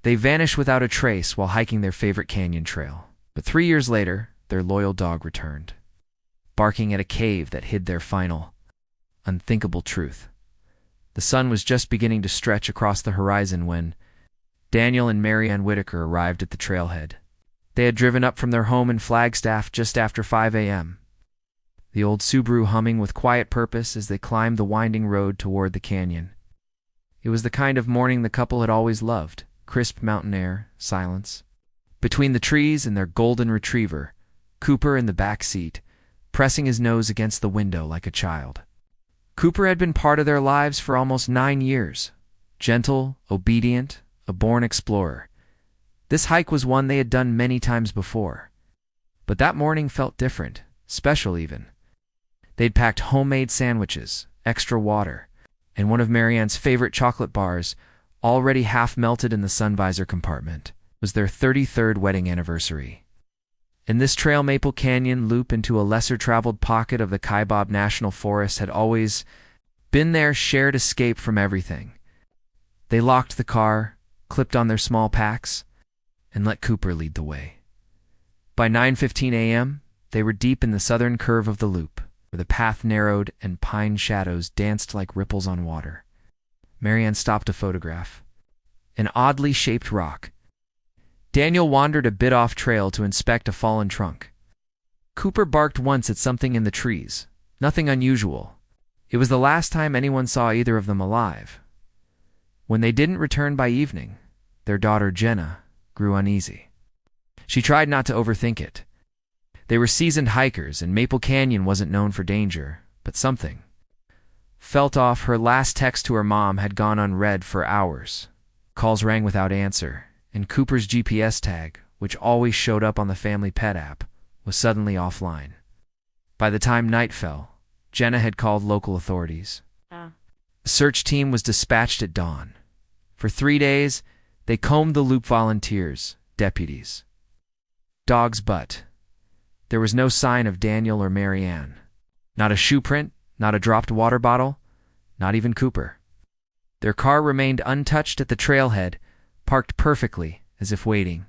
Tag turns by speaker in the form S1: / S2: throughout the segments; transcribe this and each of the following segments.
S1: They vanished without a trace while hiking their favorite canyon trail. But 3 years later, their loyal dog returned, barking at a cave that hid their final, unthinkable truth. The sun was just beginning to stretch across the horizon when Daniel and Marianne Whitaker arrived at the trailhead. They had driven up from their home in Flagstaff just after 5 a.m., the old Subaru humming with quiet purpose as they climbed the winding road toward the canyon. It was the kind of morning the couple had always loved: crisp mountain air, silence. Between the trees and their golden retriever, Cooper in the back seat, pressing his nose against the window like a child. Cooper had been part of their lives for almost 9 years. Gentle, obedient, a born explorer. This hike was one they had done many times before. But that morning felt different, special even. They'd packed homemade sandwiches, extra water, and one of Marianne's favorite chocolate bars, already half melted in the sun visor compartment. It was their 33rd wedding anniversary. And this Trail Maple Canyon loop into a lesser-traveled pocket of the Kaibab National Forest had always been their shared escape from everything. They locked the car, clipped on their small packs, and let Cooper lead the way. By 9:15 a.m., they were deep in the southern curve of the loop, where the path narrowed and pine shadows danced like ripples on water. Marianne stopped to photograph an oddly shaped rock. Daniel wandered a bit off trail to inspect a fallen trunk. Cooper barked once at something in the trees, nothing unusual. It was the last time anyone saw either of them alive. When they didn't return by evening, their daughter Jenna grew uneasy. She tried not to overthink it. They were seasoned hikers, and Maple Canyon wasn't known for danger, but something felt off. Her last text to her mom had gone unread for hours. Calls rang without answer, and Cooper's GPS tag, which always showed up on the family pet app, was suddenly offline. By the time night fell, Jenna had called local authorities. A search team was dispatched at dawn. For 3 days, they combed the loop: volunteers, deputies, dogs, but there was no sign of Daniel or Marianne. Not a shoe print, not a dropped water bottle, not even Cooper. Their car remained untouched at the trailhead, parked perfectly, as if waiting.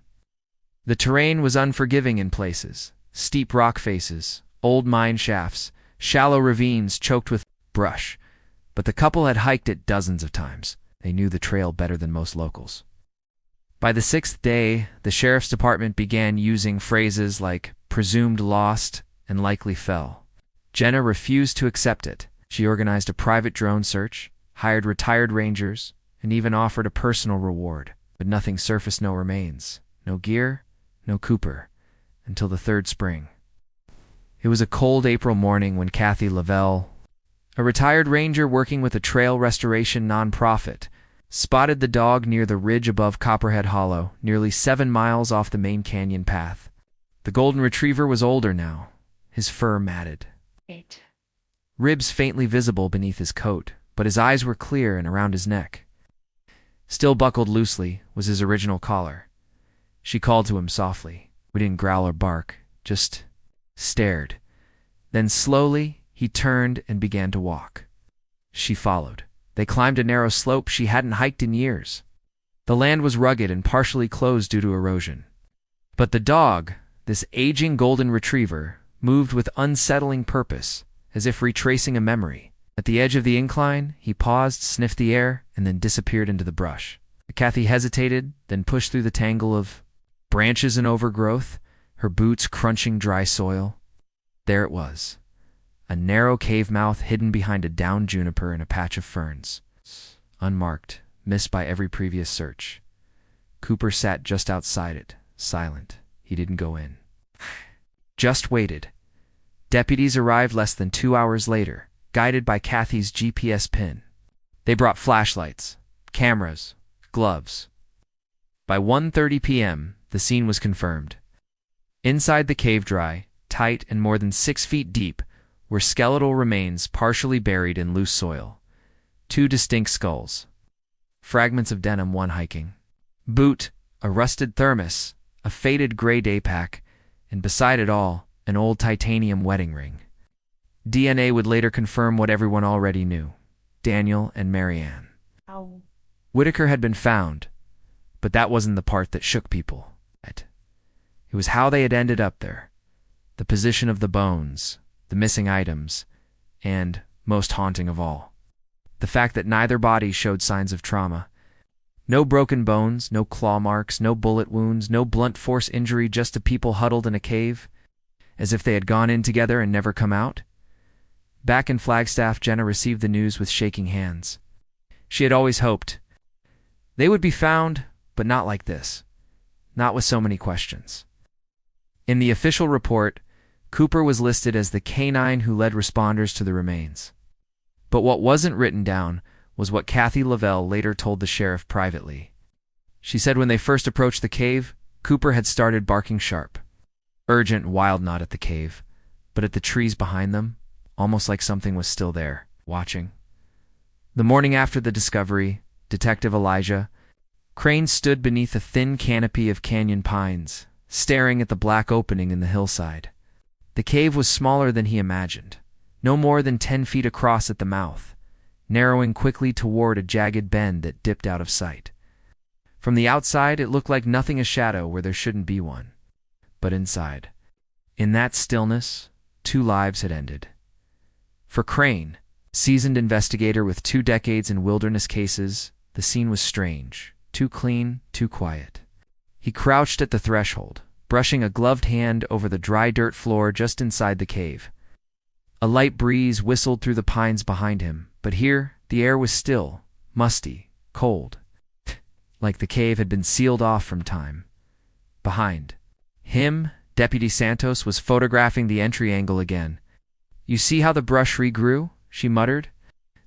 S1: The terrain was unforgiving in places: steep rock faces, old mine shafts, shallow ravines choked with brush. But the couple had hiked it dozens of times. They knew the trail better than most locals. By the 6th day, the sheriff's department began using phrases like presumed lost and likely fell. Jenna refused to accept it. She organized a private drone search, hired retired rangers, and even offered a personal reward. But nothing surfaced, no remains, no gear, no Cooper, until the 3rd spring. It was a cold April morning when Kathy Lavelle, a retired ranger working with a trail restoration nonprofit, spotted the dog near the ridge above Copperhead Hollow, nearly 7 miles off the main canyon path. The golden retriever was older now, his fur matted, ribs faintly visible beneath his coat, but his eyes were clear and around his neck. Still buckled loosely was his original collar. She called to him softly. We didn't growl or bark, just stared. Then slowly he turned and began to walk. She followed. They climbed a narrow slope she hadn't hiked in years. The land was rugged and partially closed due to erosion. But the dog, this aging golden retriever, moved with unsettling purpose, as if retracing a memory. At the edge of the incline, he paused, sniffed the air, and then disappeared into the brush. Kathy hesitated, then pushed through the tangle of branches and overgrowth, her boots crunching dry soil. There it was, a narrow cave mouth hidden behind a downed juniper and a patch of ferns. Unmarked, missed by every previous search. Cooper sat just outside it, silent. He didn't go in. Just waited. Deputies arrived less than 2 hours later, guided by Kathy's GPS pin. They brought flashlights, cameras, gloves. By 1:30 p.m., the scene was confirmed. Inside the cave, dry, tight, and more than 6 feet deep, were skeletal remains partially buried in loose soil. 2 distinct skulls. Fragments of denim, one hiking boot, a rusted thermos, a faded gray day pack, and beside it all, an old titanium wedding ring. DNA would later confirm what everyone already knew: Daniel and Marianne. Whitaker had been found, But that wasn't the part that shook people. It was how they had ended up there. The position of the bones, the missing items, and, most haunting of all, the fact that neither body showed signs of trauma. No broken bones, no claw marks, no bullet wounds, no blunt force injury, just the people huddled in a cave, as if they had gone in together and never come out. Back in Flagstaff, Jenna received the news with shaking hands. She had always hoped they would be found, but not like this. Not with so many questions. In the official report, Cooper was listed as the canine who led responders to the remains. But what wasn't written down was what Kathy Lavelle later told the sheriff privately. She said when they first approached the cave, Cooper had started barking sharp, urgent, wild, not at the cave, but at the trees behind them, almost like something was still there, watching. The morning after the discovery, Detective Elijah Crane stood beneath a thin canopy of canyon pines, staring at the black opening in the hillside. The cave was smaller than he imagined, no more than 10 feet across at the mouth, narrowing quickly toward a jagged bend that dipped out of sight. From the outside, it looked like nothing, a shadow where there shouldn't be one. But inside, in that stillness, 2 lives had ended. For Crane, seasoned investigator with 2 decades in wilderness cases, the scene was strange, too clean, too quiet. He crouched at the threshold, brushing a gloved hand over the dry dirt floor just inside the cave. A light breeze whistled through the pines behind him, but here the air was still, musty, cold, like the cave had been sealed off from time. Behind him, Deputy Santos was photographing the entry angle again. "You see how the brush regrew?" she muttered.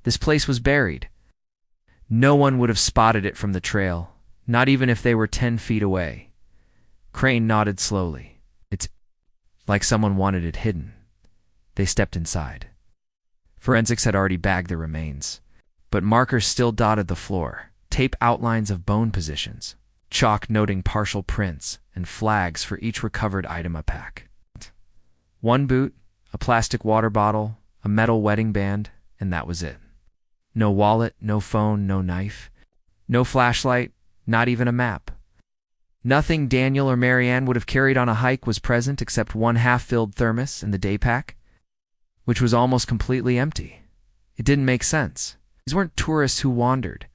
S1: "This place was buried. No one would have spotted it from the trail, not even if they were 10 feet away." Crane nodded slowly. "It's like someone wanted it hidden." They stepped inside. Forensics had already bagged the remains, but markers still dotted the floor, tape outlines of bone positions, chalk noting partial prints, and flags for each recovered item a pack. 1 boot, a plastic water bottle, a metal wedding band, and that was it. No wallet, no phone, no knife, no flashlight, not even a map. Nothing Daniel or Marianne would have carried on a hike was present except 1 half-filled thermos and the day pack, which was almost completely empty. It didn't make sense. These weren't tourists who wandered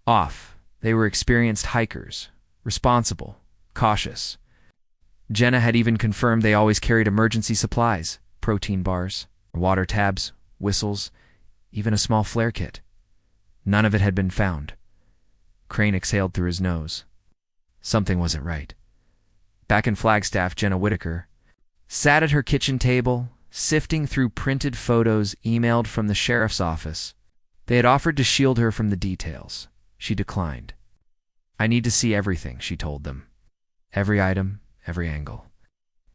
S1: off. They were experienced hikers, responsible, cautious. Jenna had even confirmed they always carried emergency supplies, protein bars, water tabs, whistles, even a small flare kit. None of it had been found. Crane exhaled through his nose. Something wasn't right. Back in Flagstaff, Jenna Whitaker sat at her kitchen table, sifting through printed photos emailed from the sheriff's office. They had offered to shield her from the details. She declined. "I need to see everything," she told them. Every item, every angle.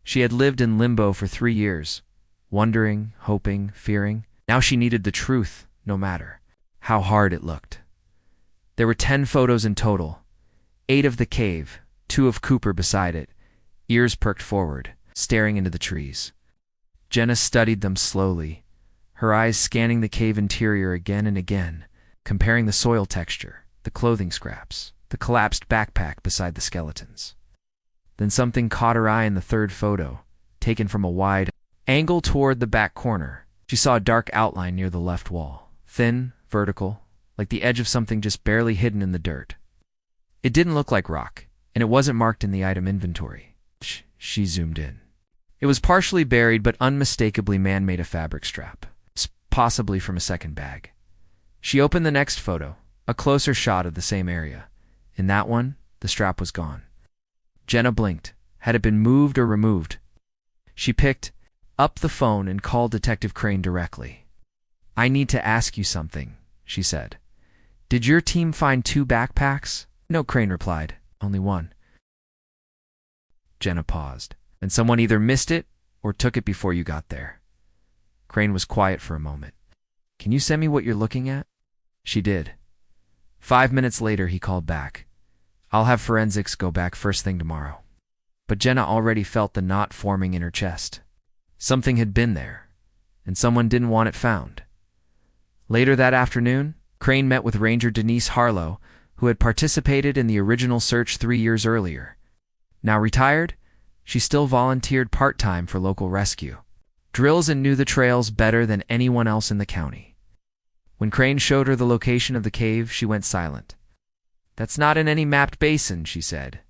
S1: She had lived in limbo for 3 years, wondering, hoping, fearing. Now she needed the truth, no matter how hard it looked. There were 10 photos in total, 8 of the cave, 2 of Cooper beside it, ears perked forward, staring into the trees. Jenna studied them slowly, her eyes scanning the cave interior again and again, comparing the soil texture, the clothing scraps, the collapsed backpack beside the skeletons. Then something caught her eye in the 3rd photo, taken from a wide angle toward the back corner. She saw a dark outline near the left wall, thin, vertical, like the edge of something just barely hidden in the dirt. It didn't look like rock, and it wasn't marked in the item inventory. She zoomed in. It was partially buried but unmistakably man-made, a fabric strap, possibly from a second bag. She opened the next photo, a closer shot of the same area. In that one, the strap was gone. Jenna blinked. Had it been moved or removed? She picked up the phone and called Detective Crane directly. "I need to ask you something," she said. "Did your team find 2 backpacks?" "No," Crane replied. "Only 1. Jenna paused. "And someone either missed it or took it before you got there." Crane was quiet for a moment. "Can you send me what you're looking at?" She did. 5 minutes later, he called back. "I'll have forensics go back first thing tomorrow." But Jenna already felt the knot forming in her chest. Something had been there, and someone didn't want it found. Later that afternoon, Crane met with Ranger Denise Harlow, who had participated in the original search 3 years earlier. Now retired, she still volunteered part-time for local rescue drills and knew the trails better than anyone else in the county. When Crane showed her the location of the cave, she went silent. "That's not in any mapped basin," she said.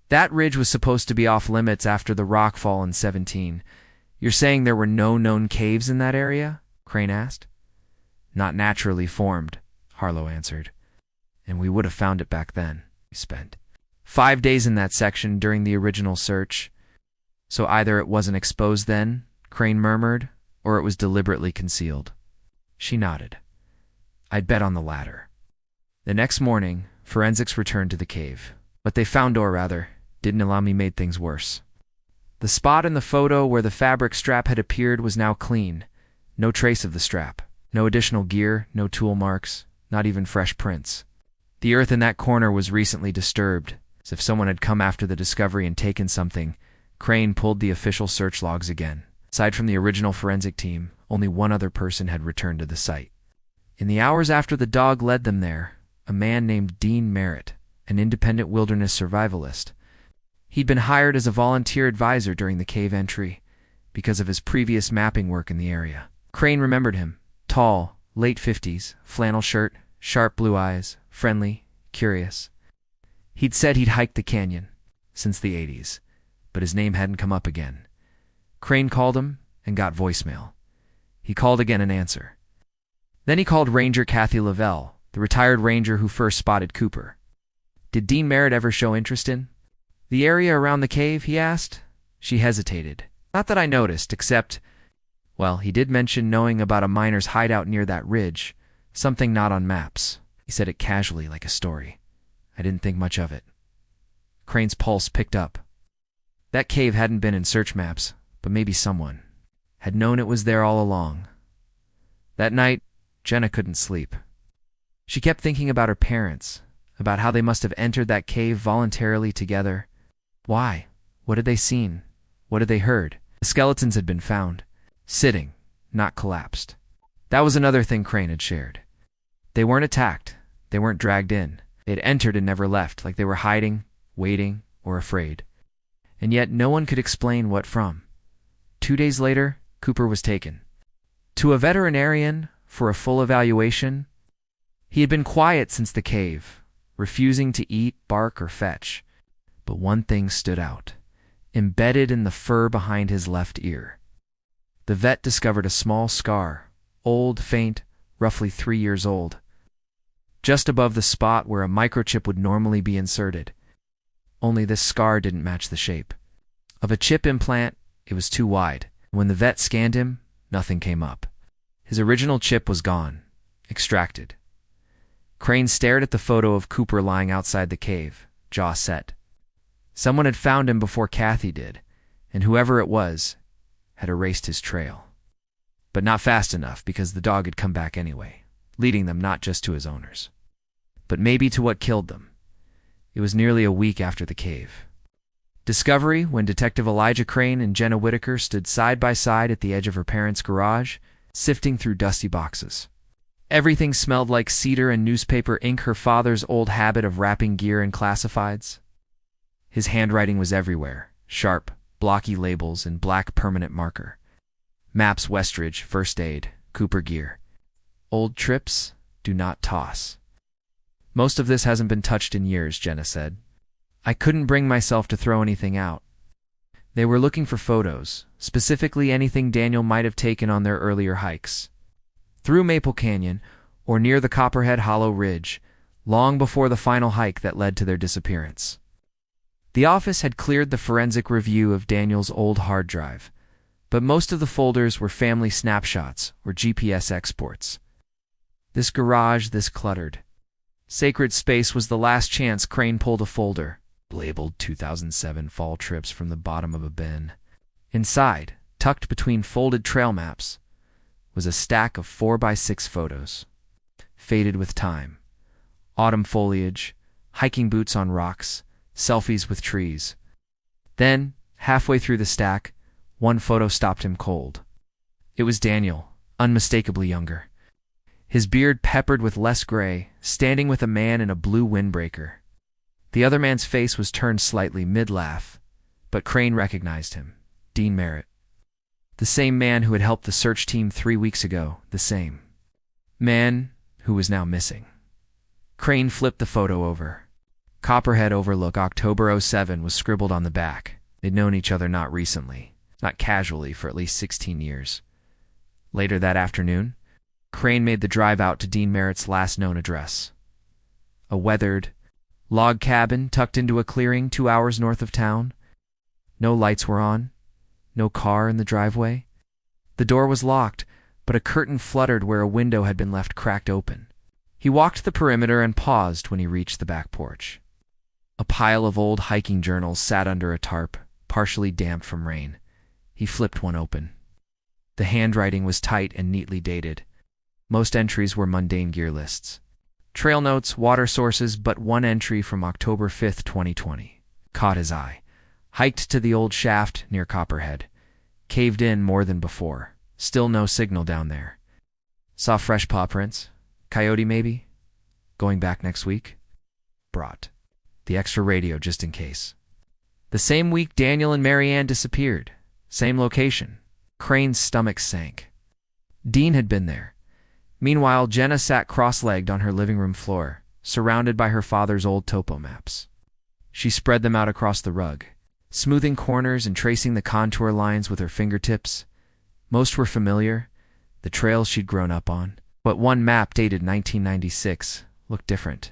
S1: "That ridge was supposed to be off limits after the rockfall in 17. You're saying there were no known caves in that area?" Crane asked. "Not naturally formed," Harlow answered. "And we would have found it back then." We spent 5 days in that section during the original search. "So either it wasn't exposed then," Crane murmured, "or it was deliberately concealed." She nodded. "I'd bet on the latter." The next morning, forensics returned to the cave. What they found, or rather, didn't allow me, made things worse. The spot in the photo where the fabric strap had appeared was now clean. No trace of the strap. No additional gear, no tool marks, not even fresh prints. The earth in that corner was recently disturbed, as if someone had come after the discovery and taken something. Crane pulled the official search logs again. Aside from the original forensic team, only one other person had returned to the site. In the hours after the dog led them there, a man named Dean Merritt, an independent wilderness survivalist. He'd been hired as a volunteer advisor during the cave entry because of his previous mapping work in the area. Crane remembered him. Tall, late 50s, flannel shirt, sharp blue eyes, friendly, curious. He'd said he'd hiked the canyon since the 80s, but his name hadn't come up again. Crane called him and got voicemail. He called again, an answer. Then he called Ranger Kathy Lavelle, the retired ranger who first spotted Cooper. "Did Dean Merritt ever show interest in the area around the cave?" he asked. She hesitated. "Not that I noticed, except, well, he did mention knowing about a miner's hideout near that ridge, something not on maps." He said it casually, like a story. I didn't think much of it. Crane's pulse picked up. That cave hadn't been in search maps, but maybe someone had known it was there all along. That night, Jenna couldn't sleep. She kept thinking about her parents, about how they must have entered that cave voluntarily together. Why? What had they seen? What had they heard? The skeletons had been found, sitting, not collapsed. That was another thing Crane had shared. They weren't attacked. They weren't dragged in. They had entered and never left, like they were hiding, waiting, or afraid. And yet no one could explain what from. 2 days later, Cooper was taken to a veterinarian for a full evaluation. He had been quiet since the cave, refusing to eat, bark, or fetch. But one thing stood out, embedded in the fur behind his left ear. The vet discovered a small scar, old, faint, roughly 3 years old, just above the spot where a microchip would normally be inserted. Only this scar didn't match the shape of a chip implant. It was too wide. When the vet scanned him, nothing came up. His original chip was gone, extracted. Crane stared at the photo of Cooper lying outside the cave, jaw set. Someone had found him before Kathy did, and whoever it was had erased his trail. But not fast enough, because the dog had come back anyway, leading them not just to his owners, but maybe to what killed them. It was nearly a week after the cave discovery when Detective Elijah Crane and Jenna Whitaker stood side by side at the edge of her parents' garage, sifting through dusty boxes. Everything smelled like cedar and newspaper ink, her father's old habit of wrapping gear in classifieds. His handwriting was everywhere, sharp, blocky labels in black permanent marker. Maps, Westridge, first aid, Cooper gear. Old trips, do not toss. "Most of this hasn't been touched in years," Jenna said. "I couldn't bring myself to throw anything out." They were looking for photos, specifically anything Daniel might have taken on their earlier hikes. Through Maple Canyon, or near the Copperhead Hollow Ridge, long before the final hike that led to their disappearance. The office had cleared the forensic review of Daniel's old hard drive, but most of the folders were family snapshots or GPS exports. This garage, this cluttered, sacred space was the last chance. Crane pulled a folder, labeled 2007 fall trips, from the bottom of a bin. Inside, tucked between folded trail maps, was a stack of 4x6 photos, faded with time. Autumn foliage, hiking boots on rocks, selfies with trees. Then, halfway through the stack, one photo stopped him cold. It was Daniel, unmistakably younger. his beard peppered with less gray, standing with a man in a blue windbreaker. The other man's face was turned slightly mid-laugh, but Crane recognized him. Dean Merritt. The same man who had helped the search team 3 weeks ago, the same man who was now missing. Crane flipped the photo over. Copperhead Overlook, October '07 was scribbled on the back. They'd known each other not recently, not casually, for at least 16 years. Later that afternoon, Crane made the drive out to Dean Merritt's last known address. A weathered log cabin tucked into a clearing 2 hours north of town. No lights were on, no car in the driveway. The door was locked, but a curtain fluttered where a window had been left cracked open. He walked the perimeter and paused when he reached the back porch. A pile of old hiking journals sat under a tarp, partially damp from rain. He flipped one open. The handwriting was tight and neatly dated. Most entries were mundane gear lists. Trail notes, water sources, but one entry from October 5th, 2020 caught his eye. Hiked to the old shaft near Copperhead. Caved in more than before. Still no signal down there. Saw fresh paw prints. Coyote, maybe? Going back next week? Brought the extra radio just in case. The same week Daniel and Marianne disappeared. Same location. Crane's stomach sank. Dean had been there. Meanwhile, Jenna sat cross-legged on her living room floor, surrounded by her father's old topo maps. She spread them out across the rug, smoothing corners and tracing the contour lines with her fingertips. Most were familiar, the trails she'd grown up on, but one map dated 1996 looked different.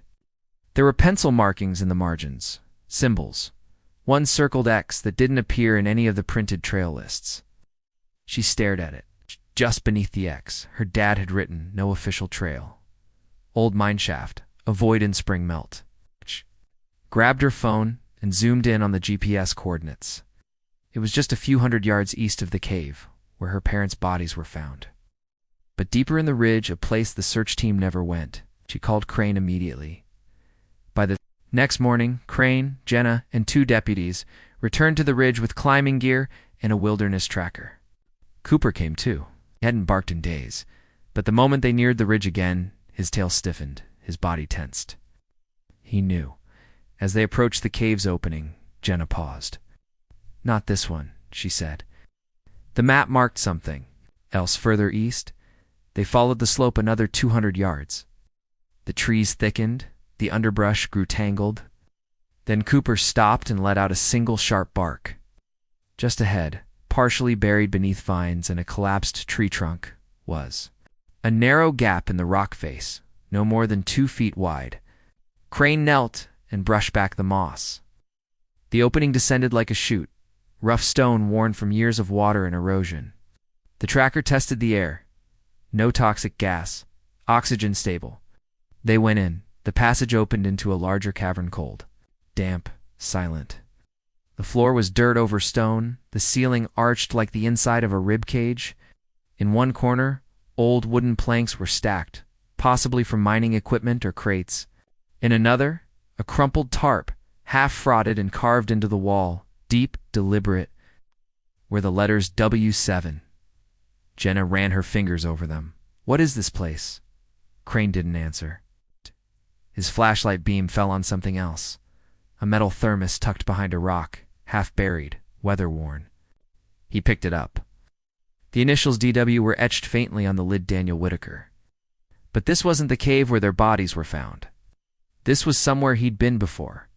S1: There were pencil markings in the margins, symbols, one circled X that didn't appear in any of the printed trail lists. She stared at it. Just beneath the X, her dad had written, "No official trail. Old mine shaft. Avoid in spring melt." Grabbed her phone and zoomed in on the GPS coordinates. It was just a few hundred yards east of the cave, where her parents' bodies were found. But deeper in the ridge, a place the search team never went. She called Crane immediately. By the next morning, Crane, Jenna, and 2 deputies returned to the ridge with climbing gear and a wilderness tracker. Cooper came too. He hadn't barked in days, but the moment they neared the ridge again, his tail stiffened, his body tensed. He knew. As they approached the cave's opening, Jenna paused. "Not this one," she said. The map marked something else further east. They followed the slope another 200 yards. The trees thickened, the underbrush grew tangled. Then Cooper stopped and let out a single sharp bark. Just ahead, partially buried beneath vines and a collapsed tree trunk, was a narrow gap in the rock face, no more than 2 feet wide. Crane knelt and brushed back the moss. The opening descended like a chute, rough stone worn from years of water and erosion. The tracker tested the air. No toxic gas. Oxygen stable. They went in. The passage opened into a larger cavern, cold, damp, silent. The floor was dirt over stone, the ceiling arched like the inside of a rib cage. In one corner, old wooden planks were stacked, possibly from mining equipment or crates. In another, a crumpled tarp, half frotted and carved into the wall, deep, deliberate, were the letters W7. Jenna ran her fingers over them. "What is this place?" Crane didn't answer. His flashlight beam fell on something else. A metal thermos tucked behind a rock, half buried, weather-worn. He picked it up. The initials DW were etched faintly on the lid. Daniel Whitaker. But this wasn't the cave where their bodies were found. This was somewhere he'd been before.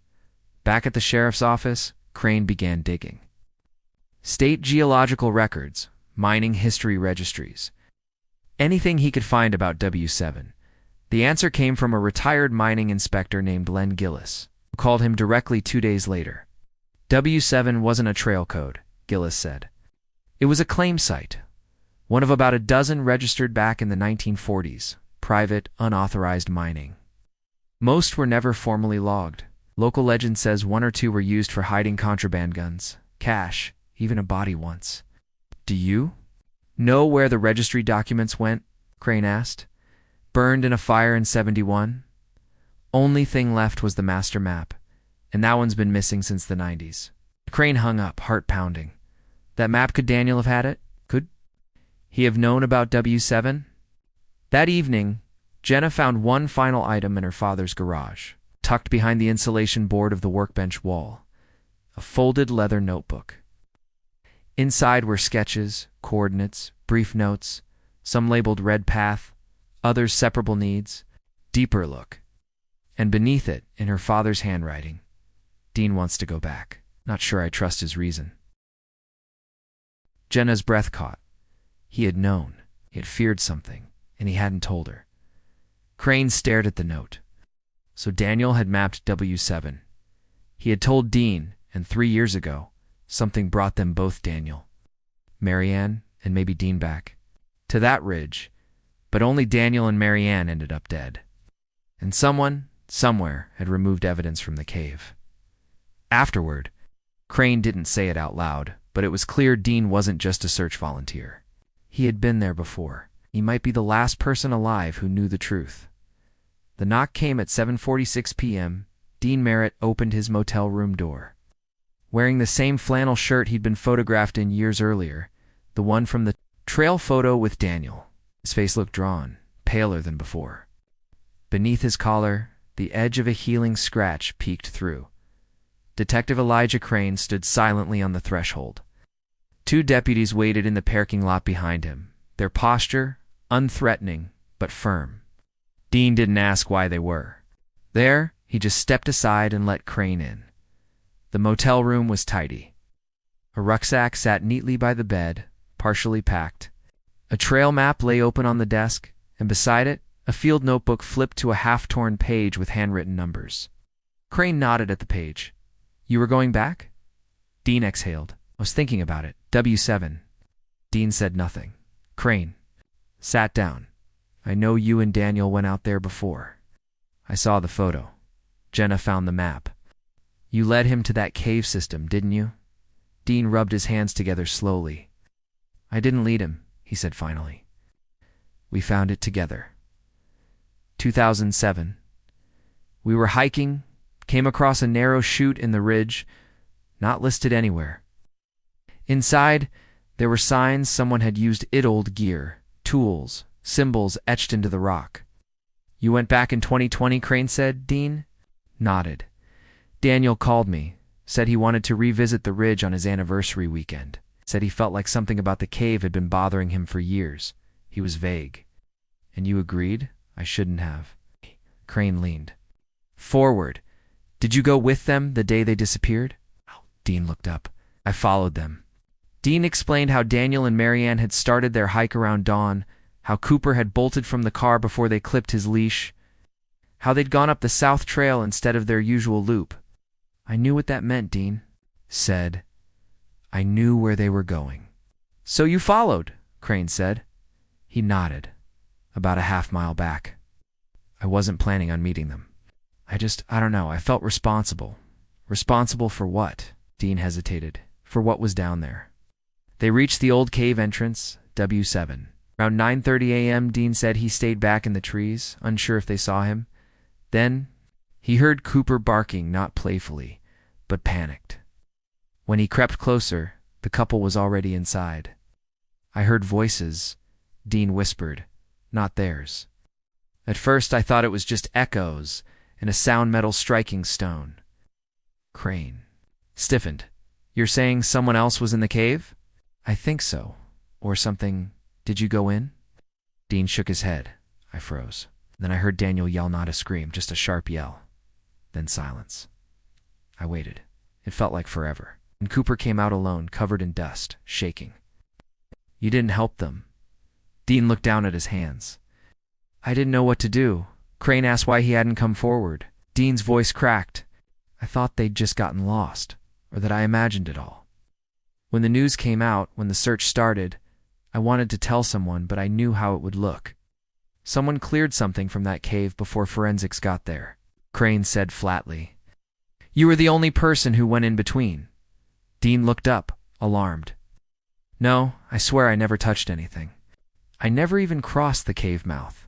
S1: Back at the sheriff's office, Crane began digging. State geological records, mining history registries. Anything he could find about W7. The answer came from a retired mining inspector named Len Gillis, who called him directly 2 days later. W7 wasn't a trail code, Gillis said. It was a claim site, one of about a dozen registered back in the 1940s, private, unauthorized mining. Most were never formally logged. Local legend says 1 or 2 were used for hiding contraband guns, cash, even a body once. "Do you know where the registry documents went?" Crane asked. "Burned in a fire in '71? Only thing left was the master map, and that one's been missing since the 90s. Crane hung up, heart pounding. That map, could Daniel have had it? Could he have known about W7? That evening, Jenna found one final item in her father's garage, tucked behind the insulation board of the workbench wall, a folded leather notebook. Inside were sketches, coordinates, brief notes, some labeled Red Path, others Separable Needs, Deeper Look. And beneath it, in her father's handwriting, Dean wants to go back. Not sure I trust his reason. Jenna's breath caught. He had known. He had feared something, and he hadn't told her. Crane stared at the note. So Daniel had mapped W7. He had told Dean, and 3 years ago, something brought them both, Daniel, Marianne, and maybe Dean back, to that ridge, but only Daniel and Marianne ended up dead. And someone, somewhere, had removed evidence from the cave. Afterward, Crane didn't say it out loud, but it was clear Dean wasn't just a search volunteer. He had been there before. He might be the last person alive who knew the truth. The knock came at 7:46 p.m. Dean Merritt opened his motel room door. Wearing the same flannel shirt he'd been photographed in years earlier, the one from the trail photo with Daniel. His face looked drawn, paler than before. Beneath his collar, the edge of a healing scratch peeked through. Detective Elijah Crane stood silently on the threshold. 2 deputies waited in the parking lot behind him, their posture unthreatening but firm. Dean didn't ask why they were. There, he just stepped aside and let Crane in. The motel room was tidy. A rucksack sat neatly by the bed, partially packed. A trail map lay open on the desk, and beside it, a field notebook flipped to a half-torn page with handwritten numbers. Crane nodded at the page. "You were going back?" Dean exhaled. "I was thinking about it. W7. Dean said nothing. Crane sat down. "I know you and Daniel went out there before. I saw the photo. Jenna found the map. You led him to that cave system, didn't you?" Dean rubbed his hands together slowly. "I didn't lead him," he said finally. "We found it together. 2007. We were hiking, came across a narrow chute in the ridge, not listed anywhere. Inside, there were signs someone had used old gear, tools, symbols etched into the rock. You went back in 2020, Crane said. Dean nodded. Daniel called me, said he wanted to revisit the ridge on his anniversary weekend. Said he felt like something about the cave had been bothering him for years. He was vague. And you agreed? I shouldn't have. Crane leaned forward. Did you go with them the day they disappeared? Dean looked up. I followed them. Dean explained how Daniel and Marianne had started their hike around dawn, how Cooper had bolted from the car before they clipped his leash, how they'd gone up the south trail instead of their usual loop. I knew what that meant, Dean said. I knew where they were going. So you followed, Crane said. He nodded. About a half-mile back. I wasn't planning on meeting them. I don't know, I felt responsible. Responsible for what? Dean hesitated. For what was down there. They reached the old cave entrance, W7. Around 9:30 a.m., Dean said he stayed back in the trees, unsure if they saw him. Then, he heard Cooper barking, not playfully, but panicked. When he crept closer, the couple was already inside. I heard voices, Dean whispered, not theirs. At first I thought it was just echoes and a sound metal striking stone. Crane stiffened. You're saying someone else was in the cave? I think so. Or something. Did you go in? Dean shook his head. I froze. Then I heard Daniel yell, not a scream, just a sharp yell. Then silence. I waited. It felt like forever. And Cooper came out alone, covered in dust, shaking. You didn't help them. Dean looked down at his hands. I didn't know what to do. Crane asked why he hadn't come forward. Dean's voice cracked. I thought they'd just gotten lost, or that I imagined it all. When the news came out, when the search started, I wanted to tell someone, but I knew how it would look. Someone cleared something from that cave before forensics got there, Crane said flatly. You were the only person who went in between. Dean looked up, alarmed. No, I swear I never touched anything. I never even crossed the cave mouth.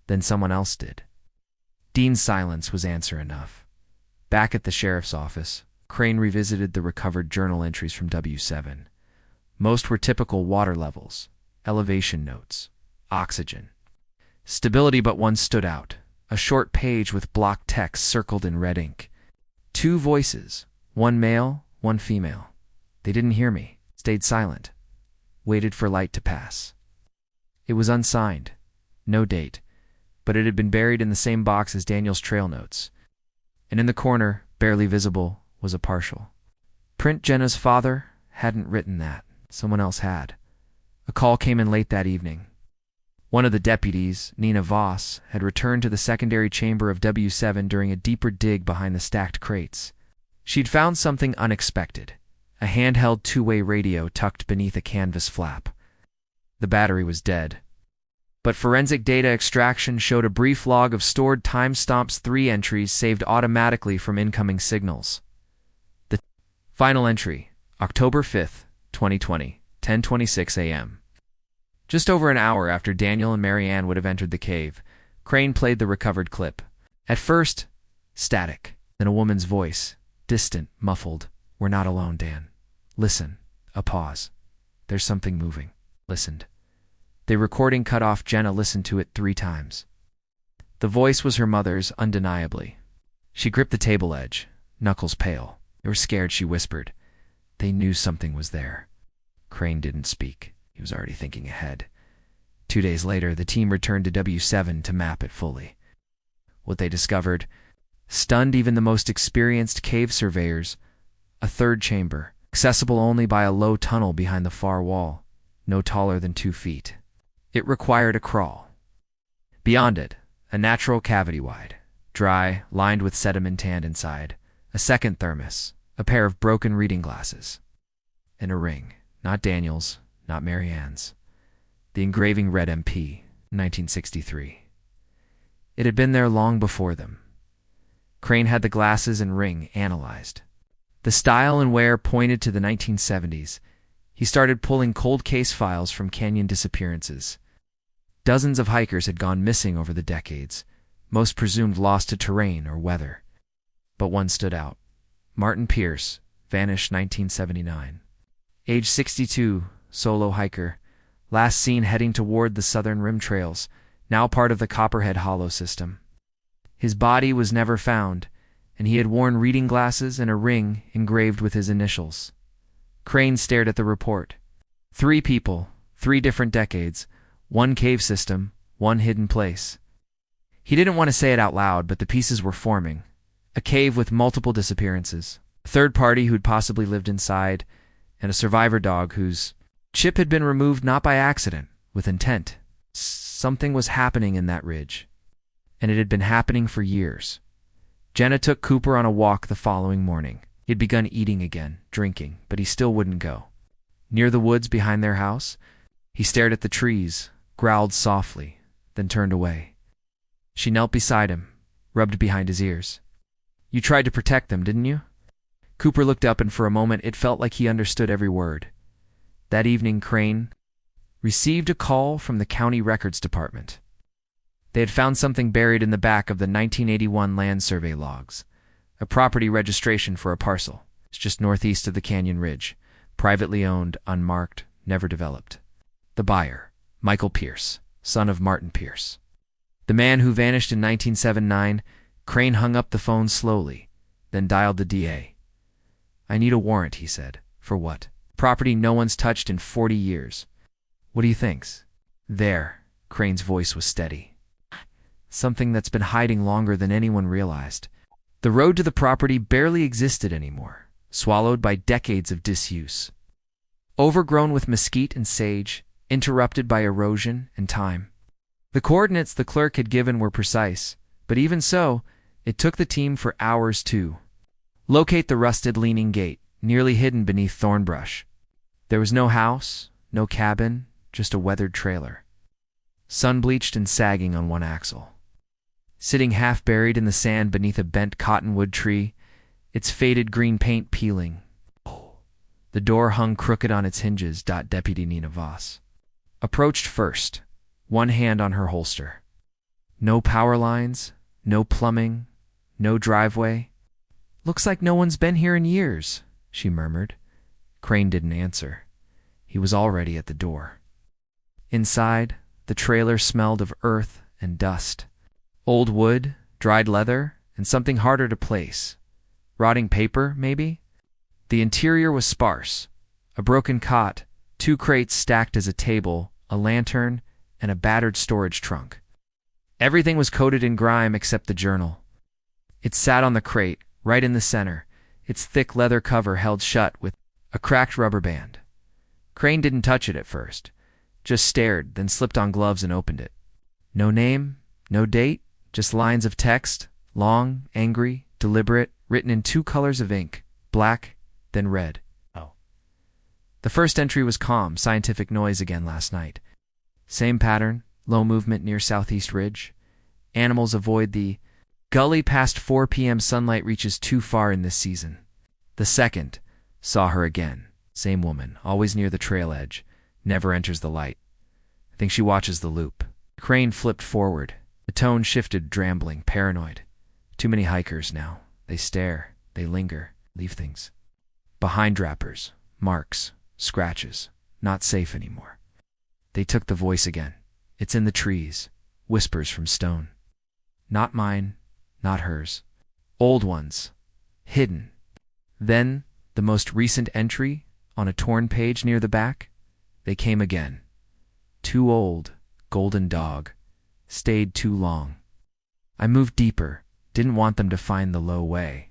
S1: Then someone else did. Dean's silence was answer enough. Back at the sheriff's office, Crane revisited the recovered journal entries from W7. Most were typical water levels, elevation notes, oxygen. Stability but one stood out. A short page with block text circled in red ink. 2 voices, one male, one female. They didn't hear me, stayed silent, waited for light to pass. It was unsigned, no date, but it had been buried in the same box as Daniel's trail notes. And in the corner, barely visible, was a partial. Print Jenna's father hadn't written that. Someone else had. A call came in late that evening. One of the deputies, Nina Voss, had returned to the secondary chamber of W7 during a deeper dig behind the stacked crates. She'd found something unexpected, a handheld 2-way radio tucked beneath a canvas flap. The battery was dead. But forensic data extraction showed a brief log of stored timestamps, 3 entries saved automatically from incoming signals. The final entry, October 5th, 2020, 10:26 a.m. Just over an hour after Daniel and Marianne would have entered the cave, Crane played the recovered clip. At first, static, then a woman's voice, distant, muffled. "We're not alone, Dan. Listen." A pause. "There's something moving." Listened. The recording cut off. Jenna listened to it 3 times. The voice was her mother's, undeniably. She gripped the table edge, knuckles pale. They were scared, she whispered. They knew something was there. Crane didn't speak. He was already thinking ahead. 2 days later, the team returned to W7 to map it fully. What they discovered stunned even the most experienced cave surveyors. A 3rd chamber, accessible only by a low tunnel behind the far wall, no taller than 2 feet. It required a crawl. Beyond it, a natural cavity wide, dry, lined with sediment tanned inside, a 2nd thermos, a pair of broken reading glasses, and a ring, not Daniel's, not Marianne's. The engraving read MP, 1963. It had been there long before them. Crane had the glasses and ring analyzed. The style and wear pointed to the 1970s. He started pulling cold case files from canyon disappearances. Dozens of hikers had gone missing over the decades, most presumed lost to terrain or weather. But one stood out. Martin Pierce, vanished 1979. Age 62, solo hiker, last seen heading toward the southern rim trails, now part of the Copperhead Hollow system. His body was never found, and he had worn reading glasses and a ring engraved with his initials. Crane stared at the report. 3 people, 3 different decades, 1 cave system, 1 hidden place. He didn't want to say it out loud, but the pieces were forming. A cave with multiple disappearances, a 3rd party who'd possibly lived inside, and a survivor dog whose chip had been removed not by accident, with intent. Something was happening in that ridge, and it had been happening for years. Jenna took Cooper on a walk the following morning. He'd begun eating again, drinking, but he still wouldn't go. Near the woods behind their house, he stared at the trees, growled softly, then turned away. She knelt beside him, rubbed behind his ears. You tried to protect them, didn't you? Cooper looked up, and for a moment it felt like he understood every word. That evening, Crane received a call from the county records department. They had found something buried in the back of the 1981 land survey logs, a property registration for a parcel. It's just northeast of the canyon ridge, privately owned, unmarked, never developed. The buyer, Michael Pierce, son of Martin Pierce. The man who vanished in 1979. Crane hung up the phone slowly, then dialed the DA. I need a warrant, he said. For what? Property no one's touched in 40 years. What do you think? There, Crane's voice was steady. Something that's been hiding longer than anyone realized. The road to the property barely existed anymore, swallowed by decades of disuse. Overgrown with mesquite and sage, interrupted by erosion and time. The coordinates the clerk had given were precise, but even so, it took the team for hours to locate the rusted leaning gate, nearly hidden beneath thorn brush. There was no house, no cabin, just a weathered trailer, sun-bleached and sagging on one axle. Sitting half-buried in the sand beneath a bent cottonwood tree, its faded green paint peeling. The door hung crooked on its hinges. Deputy Nina Voss approached first, one hand on her holster. No power lines, no plumbing, no driveway. Looks like no one's been here in years, she murmured. Crane didn't answer. He was already at the door. Inside, the trailer smelled of earth and dust. Old wood, dried leather, and something harder to place. Rotting paper, maybe? The interior was sparse. A broken cot, 2 crates stacked as a table, a lantern, and a battered storage trunk. Everything was coated in grime except the journal. It sat on the crate, right in the center, its thick leather cover held shut with a cracked rubber band. Crane didn't touch it at first, just stared, then slipped on gloves and opened it. No name, no date, just lines of text, long, angry, deliberate, written in 2 colors of ink, black, then red. Oh. The first entry was calm, scientific noise again last night. Same pattern, low movement near southeast ridge. Animals avoid the gully past 4 p.m. sunlight reaches too far in this season. The second, saw her again. Same woman, always near the trail edge, never enters the light. I think she watches the loop. Crane flipped forward. The tone shifted, drambling, paranoid. Too many hikers now. They stare, they linger, leave things behind, wrappers, marks, scratches. Not safe anymore. They took the voice again. It's in the trees. Whispers from stone. Not mine, not hers. Old ones. Hidden. Then, the most recent entry, on a torn page near the back. They came again. Too old, golden dog. Stayed too long. I moved deeper. Didn't want them to find the low way.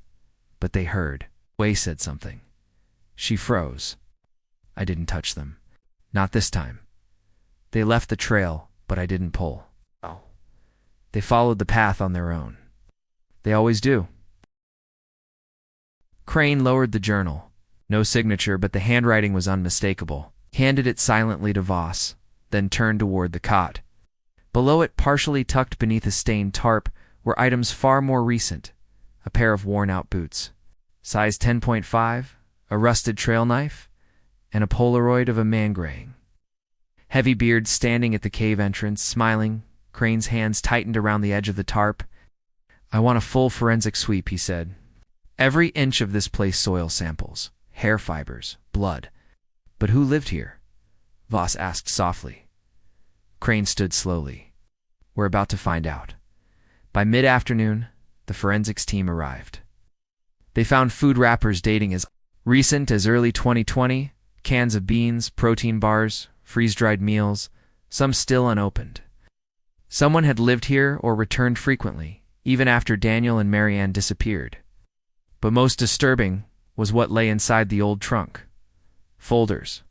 S1: But they heard. Way said something. She froze. I didn't touch them. Not this time. They left the trail, but I didn't pull. Oh. They followed the path on their own. They always do. Crane lowered the journal. No signature, but the handwriting was unmistakable. Handed it silently to Voss, then turned toward the cot. Below it, partially tucked beneath a stained tarp, were items far more recent. A pair of worn-out boots. Size 10.5, a rusted trail knife, and a Polaroid of a man graying. Heavy beard standing at the cave entrance, smiling. Crane's hands tightened around the edge of the tarp. I want a full forensic sweep, he said. Every inch of this place soil samples, hair fibers, blood. But who lived here? Voss asked softly. Crane stood slowly. We're about to find out. By mid-afternoon, the forensics team arrived. They found food wrappers dating as recent as early 2020, cans of beans, protein bars, freeze-dried meals, some still unopened. Someone had lived here or returned frequently, even after Daniel and Marianne disappeared. But most disturbing was what lay inside the old trunk. Folders.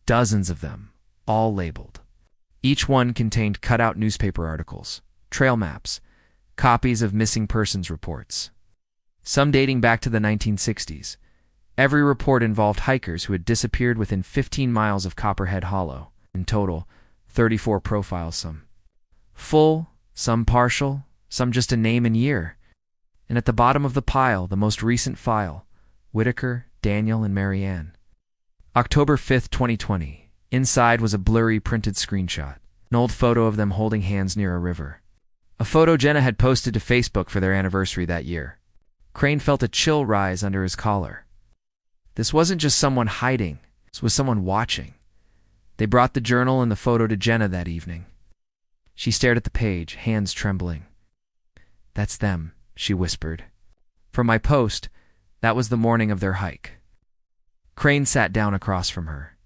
S1: Dozens of them, all labeled. Each one contained cut-out newspaper articles, trail maps, copies of missing persons reports. Some dating back to the 1960s. Every report involved hikers who had disappeared within 15 miles of Copperhead Hollow. In total, 34 profiles, some full, some partial, some just a name and year. And at the bottom of the pile, the most recent file, Whitaker, Daniel, and Marianne. October 5th, 2020. Inside was a blurry printed screenshot, an old photo of them holding hands near a river. A photo Jenna had posted to Facebook for their anniversary that year. Crane felt a chill rise under his collar. This wasn't just someone hiding, this was someone watching. They brought the journal and the photo to Jenna that evening. She stared at the page, hands trembling. That's them, she whispered. From my post, that was the morning of their hike. Crane sat down across from her.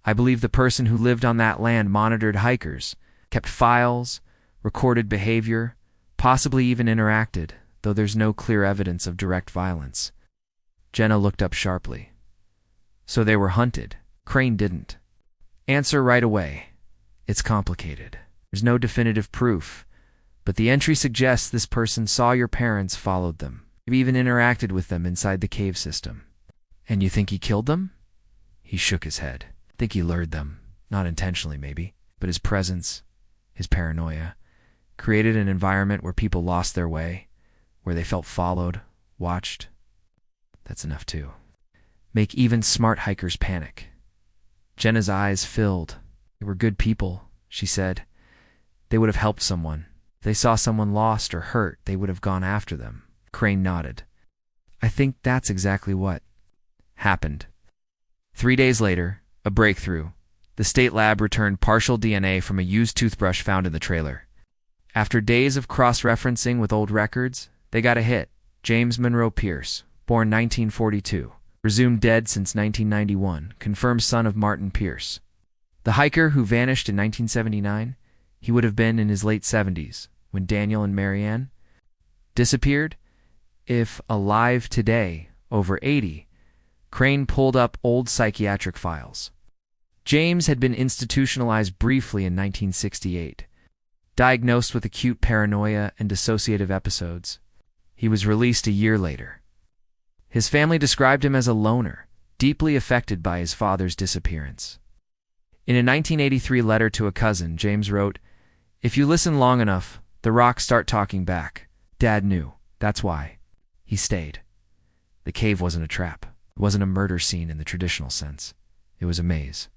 S1: I believe the person who lived on that land monitored hikers, kept files, recorded behavior, possibly even interacted, though there's no clear evidence of direct violence. Jenna looked up sharply. So they were hunted. Crane didn't. Answer right away. It's complicated. There's no definitive proof, but the entry suggests this person saw your parents, followed them, maybe even interacted with them inside the cave system. And you think he killed them? He shook his head. I think he lured them, not intentionally maybe, but his presence, his paranoia, created an environment where people lost their way, where they felt followed, watched. That's enough too. Make even smart hikers panic. Jenna's eyes filled. They were good people, she said. They would have helped someone. If they saw someone lost or hurt, they would have gone after them. Crane nodded. I think that's exactly what happened. 3 days later, a breakthrough. The state lab returned partial DNA from a used toothbrush found in the trailer. After days of cross-referencing with old records, they got a hit. James Monroe Pierce, born 1942, presumed dead since 1991, confirmed son of Martin Pierce. The hiker who vanished in 1979, he would have been in his late 70s when Daniel and Marianne disappeared. If alive today, over 80, Crane pulled up old psychiatric files. James had been institutionalized briefly in 1968. Diagnosed with acute paranoia and dissociative episodes, he was released a year later. His family described him as a loner, deeply affected by his father's disappearance. In a 1983 letter to a cousin, James wrote, "If you listen long enough, the rocks start talking back. Dad knew. That's why. He stayed." The cave wasn't a trap. It wasn't a murder scene in the traditional sense. It was a maze.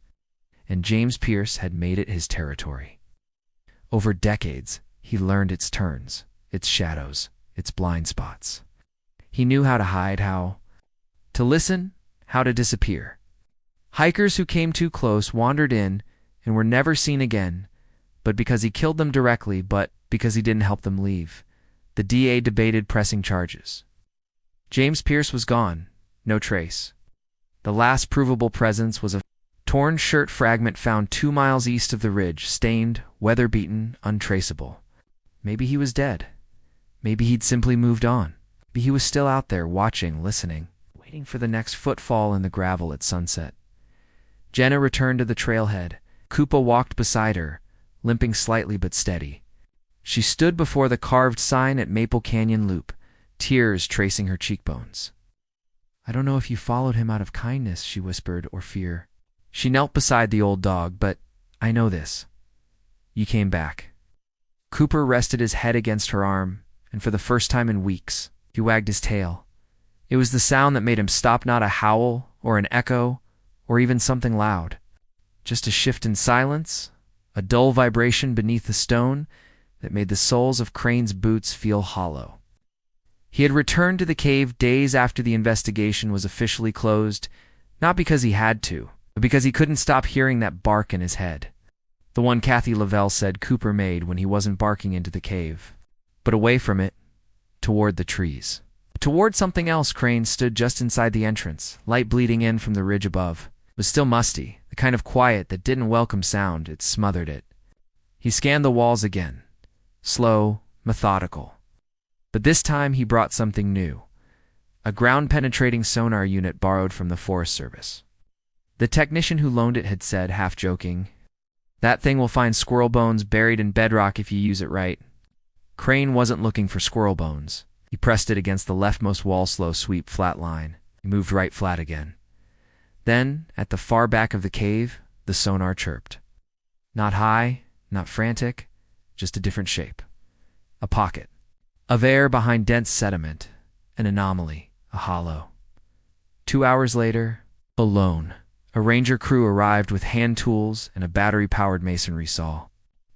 S1: And James Pierce had made it his territory. Over decades, he learned its turns, its shadows, its blind spots. He knew how to hide, how to listen, how to disappear. Hikers who came too close wandered in and were never seen again, but because he killed them directly, but because he didn't help them leave. The DA debated pressing charges. James Pierce was gone, no trace. The last provable presence was a torn shirt fragment found 2 miles east of the ridge, stained, weather-beaten, untraceable. Maybe he was dead. Maybe he'd simply moved on. Maybe he was still out there, watching, listening, waiting for the next footfall in the gravel at sunset. Jenna returned to the trailhead. Koopa walked beside her, limping slightly but steady. She stood before the carved sign at Maple Canyon Loop, tears tracing her cheekbones. "I don't know if you followed him out of kindness," she whispered, "or fear." She knelt beside the old dog, "But I know this. You came back." Cooper rested his head against her arm, and for the first time in weeks, he wagged his tail. It was the sound that made him stop, not a howl or an echo or even something loud. Just a shift in silence, a dull vibration beneath the stone that made the soles of Crane's boots feel hollow. He had returned to the cave days after the investigation was officially closed, not because he had to, but because he couldn't stop hearing that bark in his head. The one Kathy Lavelle said Cooper made when he wasn't barking into the cave, but away from it, toward the trees. Toward something else. Crane stood just inside the entrance, light bleeding in from the ridge above. It was still musty, the kind of quiet that didn't welcome sound, it smothered it. He scanned the walls again, slow, methodical. But this time he brought something new, a ground-penetrating sonar unit borrowed from the Forest Service. The technician who loaned it had said, half joking, "That thing will find squirrel bones buried in bedrock if you use it right." Crane wasn't looking for squirrel bones. He pressed it against the leftmost wall, slow sweep, flat line. He moved right flat again. Then, at the far back of the cave, the sonar chirped. Not high, not frantic, just a different shape. A pocket of air behind dense sediment, an anomaly, a hollow. 2 hours later, alone, a ranger crew arrived with hand tools and a battery-powered masonry saw.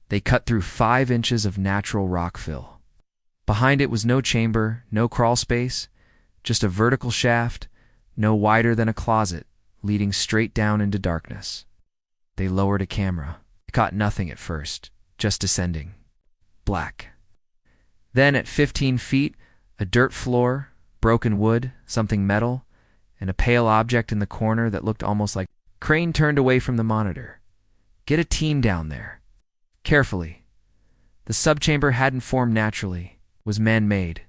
S1: They cut through 5 inches of natural rock fill. Behind it was no chamber, no crawl space, just a vertical shaft, no wider than a closet, leading straight down into darkness. They lowered a camera. It caught nothing at first, just descending. Black. Then, at 15 feet, a dirt floor, broken wood, something metal, and a pale object in the corner that looked almost like... Crane turned away from the monitor. "Get a team down there." Carefully. The subchamber hadn't formed naturally, was man-made.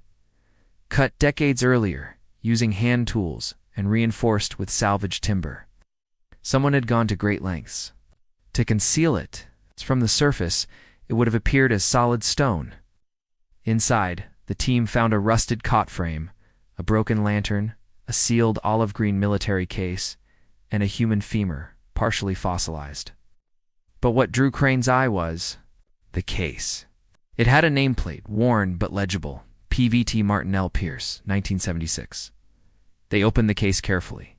S1: Cut decades earlier, using hand tools and reinforced with salvaged timber. Someone had gone to great lengths to conceal it. From the surface, it would have appeared as solid stone. Inside, the team found a rusted cot frame, a broken lantern, a sealed olive-green military case, and a human femur, partially fossilized. But what drew Crane's eye was the case. It had a nameplate, worn but legible, PVT Martin L. Pierce, 1976. They opened the case carefully.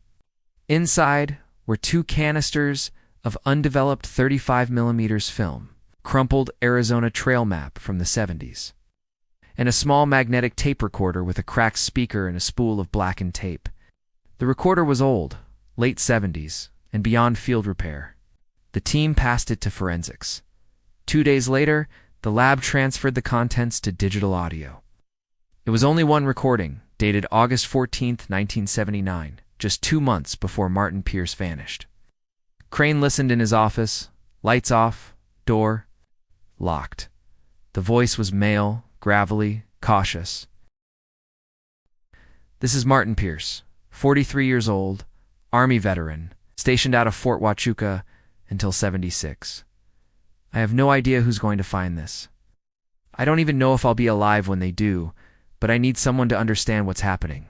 S1: Inside were 2 canisters of undeveloped 35mm film, crumpled Arizona trail map from the 70s, and a small magnetic tape recorder with a cracked speaker and a spool of blackened tape. The recorder was old, late 70s, and beyond field repair. The team passed it to forensics. 2 days later, the lab transferred the contents to digital audio. It was only one recording, dated August 14th, 1979, just 2 months before Martin Pierce vanished. Crane listened in his office, lights off, door locked. The voice was male, gravelly, cautious. "This is Martin Pierce, 43 years old, Army veteran, stationed out of Fort Huachuca until 76. I have no idea who's going to find this. I don't even know if I'll be alive when they do, but I need someone to understand what's happening."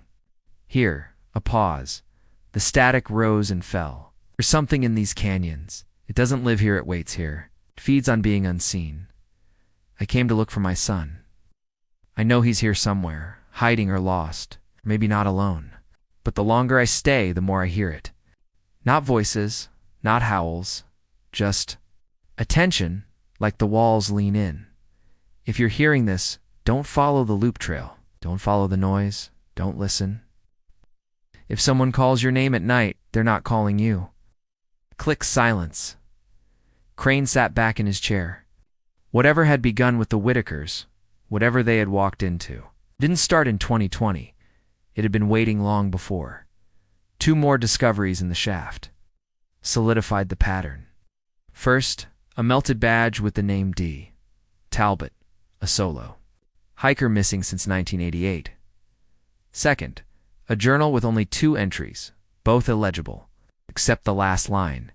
S1: Here, a pause. The static rose and fell. "There's something in these canyons. It doesn't live here, it waits here. It feeds on being unseen. I came to look for my son. I know he's here somewhere, hiding or lost, maybe not alone. But the longer I stay, the more I hear it. Not voices, not howls, just attention, like the walls lean in. If you're hearing this, don't follow the loop trail. Don't follow the noise. Don't listen. If someone calls your name at night, they're not calling you." Click silence. Crane sat back in his chair. Whatever had begun with the Whitakers, whatever they had walked into, didn't start in 2020. It had been waiting long before. 2 more discoveries in the shaft solidified the pattern. First, a melted badge with the name D. Talbot, a solo hiker missing since 1988. Second, a journal with only 2 entries, both illegible, except the last line.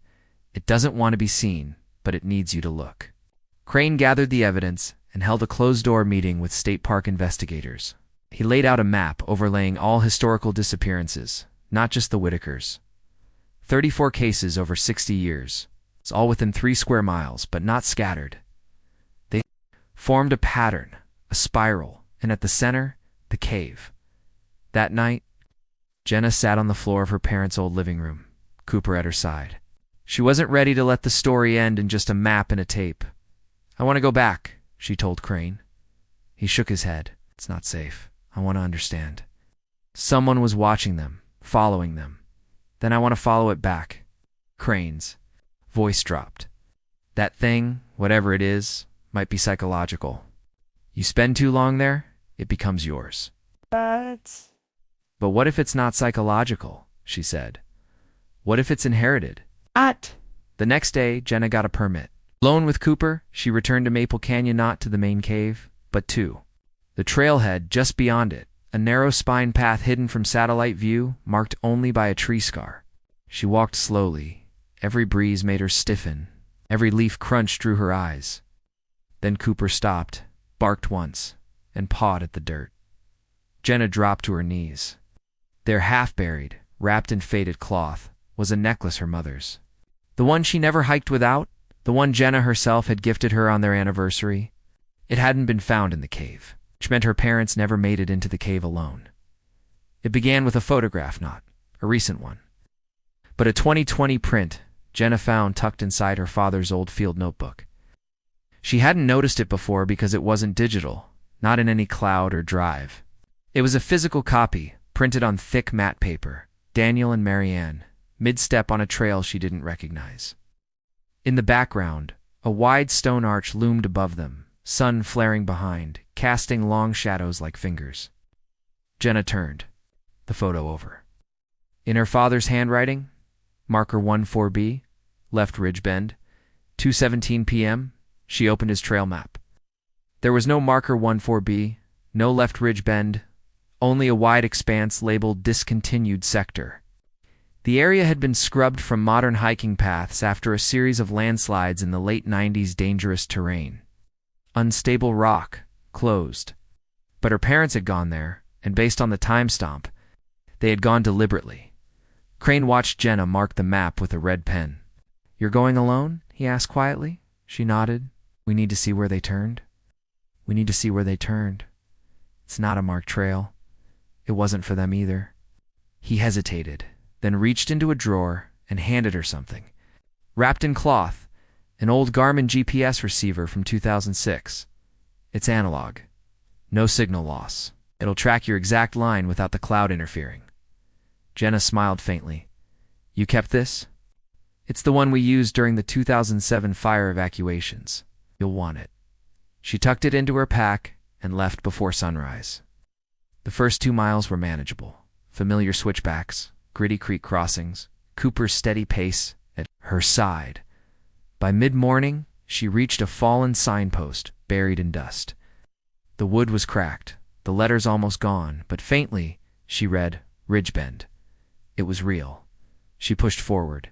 S1: "It doesn't want to be seen, but it needs you to look." Crane gathered the evidence and held a closed-door meeting with state park investigators. He laid out a map overlaying all historical disappearances, not just the Whitakers. 34 cases over 60 years. It's all within 3 square miles, but not scattered. They formed a pattern, a spiral, and at the center, the cave. That night, Jenna sat on the floor of her parents' old living room, Cooper at her side. She wasn't ready to let the story end in just a map and a tape. "I want to go back," she told Crane. He shook his head. "It's not safe. I want to understand. Someone was watching them, following them. Then I want to follow it back." Crane's voice dropped. "That thing, whatever it is, might be psychological. You spend too long there, it becomes yours." But what if it's not psychological?" she said. "What if it's inherited?" The next day, Jenna got a permit. Alone with Cooper, she returned to Maple Canyon, not to the main cave, but to the trailhead just beyond it, a narrow spine path hidden from satellite view, marked only by a tree scar. She walked slowly. Every breeze made her stiffen. Every leaf crunch drew her eyes. Then Cooper stopped, barked once, and pawed at the dirt. Jenna dropped to her knees. There, half-buried, wrapped in faded cloth, was a necklace her mother's. The one she never hiked without, the one Jenna herself had gifted her on their anniversary. It hadn't been found in the cave, which meant her parents never made it into the cave alone. It began with a photograph, not a recent one, but a 2020 print Jenna found tucked inside her father's old field notebook. She hadn't noticed it before because it wasn't digital, not in any cloud or drive. It was a physical copy, printed on thick matte paper. Daniel and Marianne, mid-step on a trail she didn't recognize. In the background, a wide stone arch loomed above them, sun flaring behind, casting long shadows like fingers. Jenna turned the photo over. In her father's handwriting, marker 14B, left ridge bend, 2:17 p.m., she opened his trail map. There was no marker 14B, no left ridge bend, only a wide expanse labeled discontinued sector. The area had been scrubbed from modern hiking paths after a series of landslides in the late 90s. Dangerous terrain. Unstable rock, closed. But her parents had gone there, and based on the time stamp, they had gone deliberately. Crane watched Jenna mark the map with a red pen. "You're going alone?" he asked quietly. She nodded. "We need to see where they turned." "We need to see where they turned. It's not a marked trail. It wasn't for them either." He hesitated, then reached into a drawer and handed her something. Wrapped in cloth, an old Garmin GPS receiver from 2006. It's analog. No signal loss. It'll track your exact line without the cloud interfering. Jenna smiled faintly. "You kept this?" "It's the one we used during the 2007 fire evacuations. You'll want it." She tucked it into her pack and left before sunrise. The first 2 miles were manageable. Familiar switchbacks, gritty creek crossings, Cooper's steady pace at her side. By mid-morning, she reached a fallen signpost buried in dust. The wood was cracked, the letters almost gone, but faintly she read Ridgebend. It was real. She pushed forward.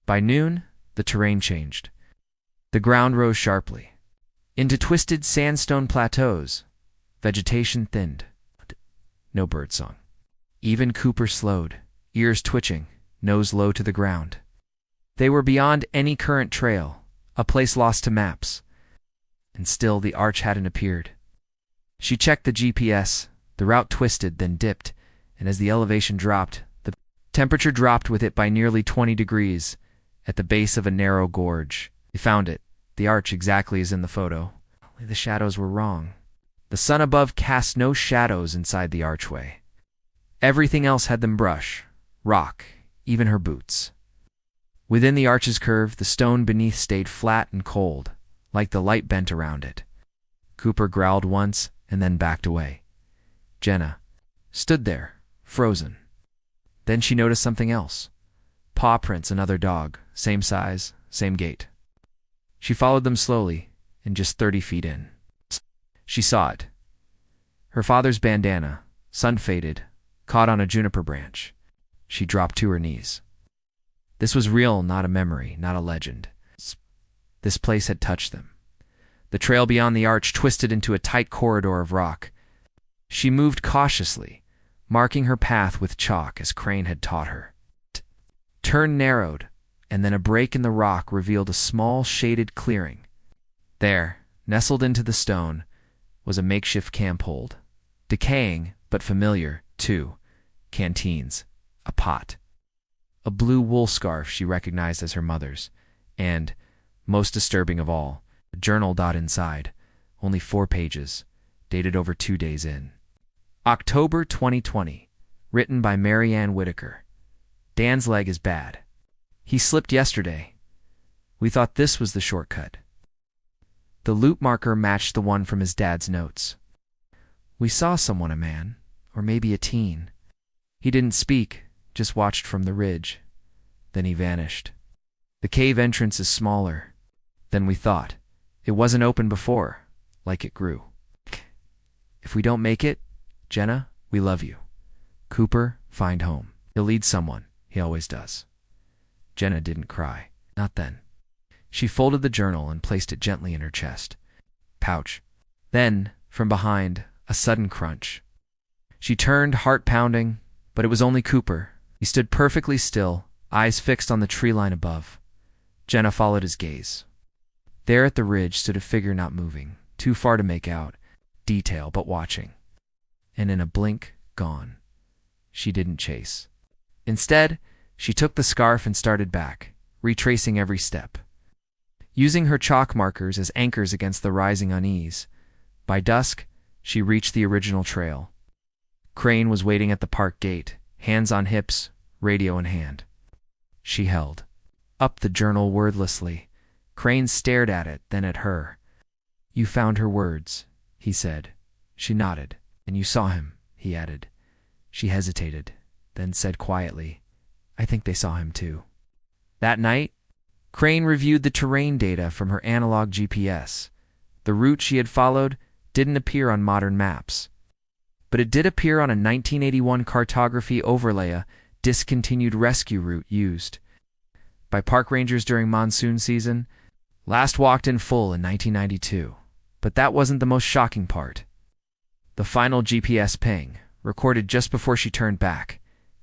S1: By noon, the terrain changed. The ground rose sharply into twisted sandstone plateaus. Vegetation thinned. No birdsong. Even Cooper slowed, ears twitching, nose low to the ground. They were beyond any current trail, a place lost to maps. And still the arch hadn't appeared. She checked the GPS. The route twisted, then dipped, and as the elevation dropped, the temperature dropped with it by nearly 20 degrees. At the base of a narrow gorge, they found it, the arch exactly as in the photo. Only the shadows were wrong. The sun above cast no shadows inside the archway. Everything else had them brush, rock, even her boots. Within the arch's curve, the stone beneath stayed flat and cold, like the light bent around it. Cooper growled once and then backed away. Jenna stood there, frozen. Then she noticed something else. Paw prints, another dog, same size, same gait. She followed them slowly, and just 30 feet in, she saw it. Her father's bandana, sun-faded, caught on a juniper branch. She dropped to her knees. This was real, not a memory, not a legend. This place had touched them. The trail beyond the arch twisted into a tight corridor of rock. She moved cautiously, marking her path with chalk as Crane had taught her. Turn narrowed, and then a break in the rock revealed a small shaded clearing. There, nestled into the stone, was a makeshift camp hold. Decaying, but familiar, too. Canteens, a pot. A blue wool scarf she recognized as her mother's, and, most disturbing of all, a journal inside, only 4 pages, dated over 2 days in. October 2020, written by Mary Ann Whitaker. Dan's leg is bad. He slipped yesterday. We thought this was the shortcut. The loop marker matched the one from his dad's notes. We saw someone, a man, or maybe a teen. He didn't speak, just watched from the ridge. Then he vanished. The cave entrance is smaller than we thought. It wasn't open before, like it grew. If we don't make it, Jenna, we love you. Cooper, find home. He'll lead someone. He always does. Jenna didn't cry. Not then. She folded the journal and placed it gently in her chest. Pouch. Then, from behind, a sudden crunch. She turned, heart pounding, but it was only Cooper. He stood perfectly still, eyes fixed on the tree line above. Jenna followed his gaze. There at the ridge stood a figure not moving, too far to make out detail, but watching. And in a blink, gone. She didn't chase. Instead, she took the scarf and started back, retracing every step. Using her chalk markers as anchors against the rising unease. By dusk, she reached the original trail. Crane was waiting at the park gate, hands on hips, radio in hand. She held up the journal wordlessly. Crane stared at it, then at her. You found her words, he said. She nodded. And you saw him, he added. She hesitated, then said quietly, I think they saw him too. That night, Crane reviewed the terrain data from her analog GPS. The route she had followed didn't appear on modern maps. But it did appear on a 1981 cartography overlay, a discontinued rescue route used by park rangers during monsoon season, last walked in full in 1992. But that wasn't the most shocking part. The final GPS ping, recorded just before she turned back,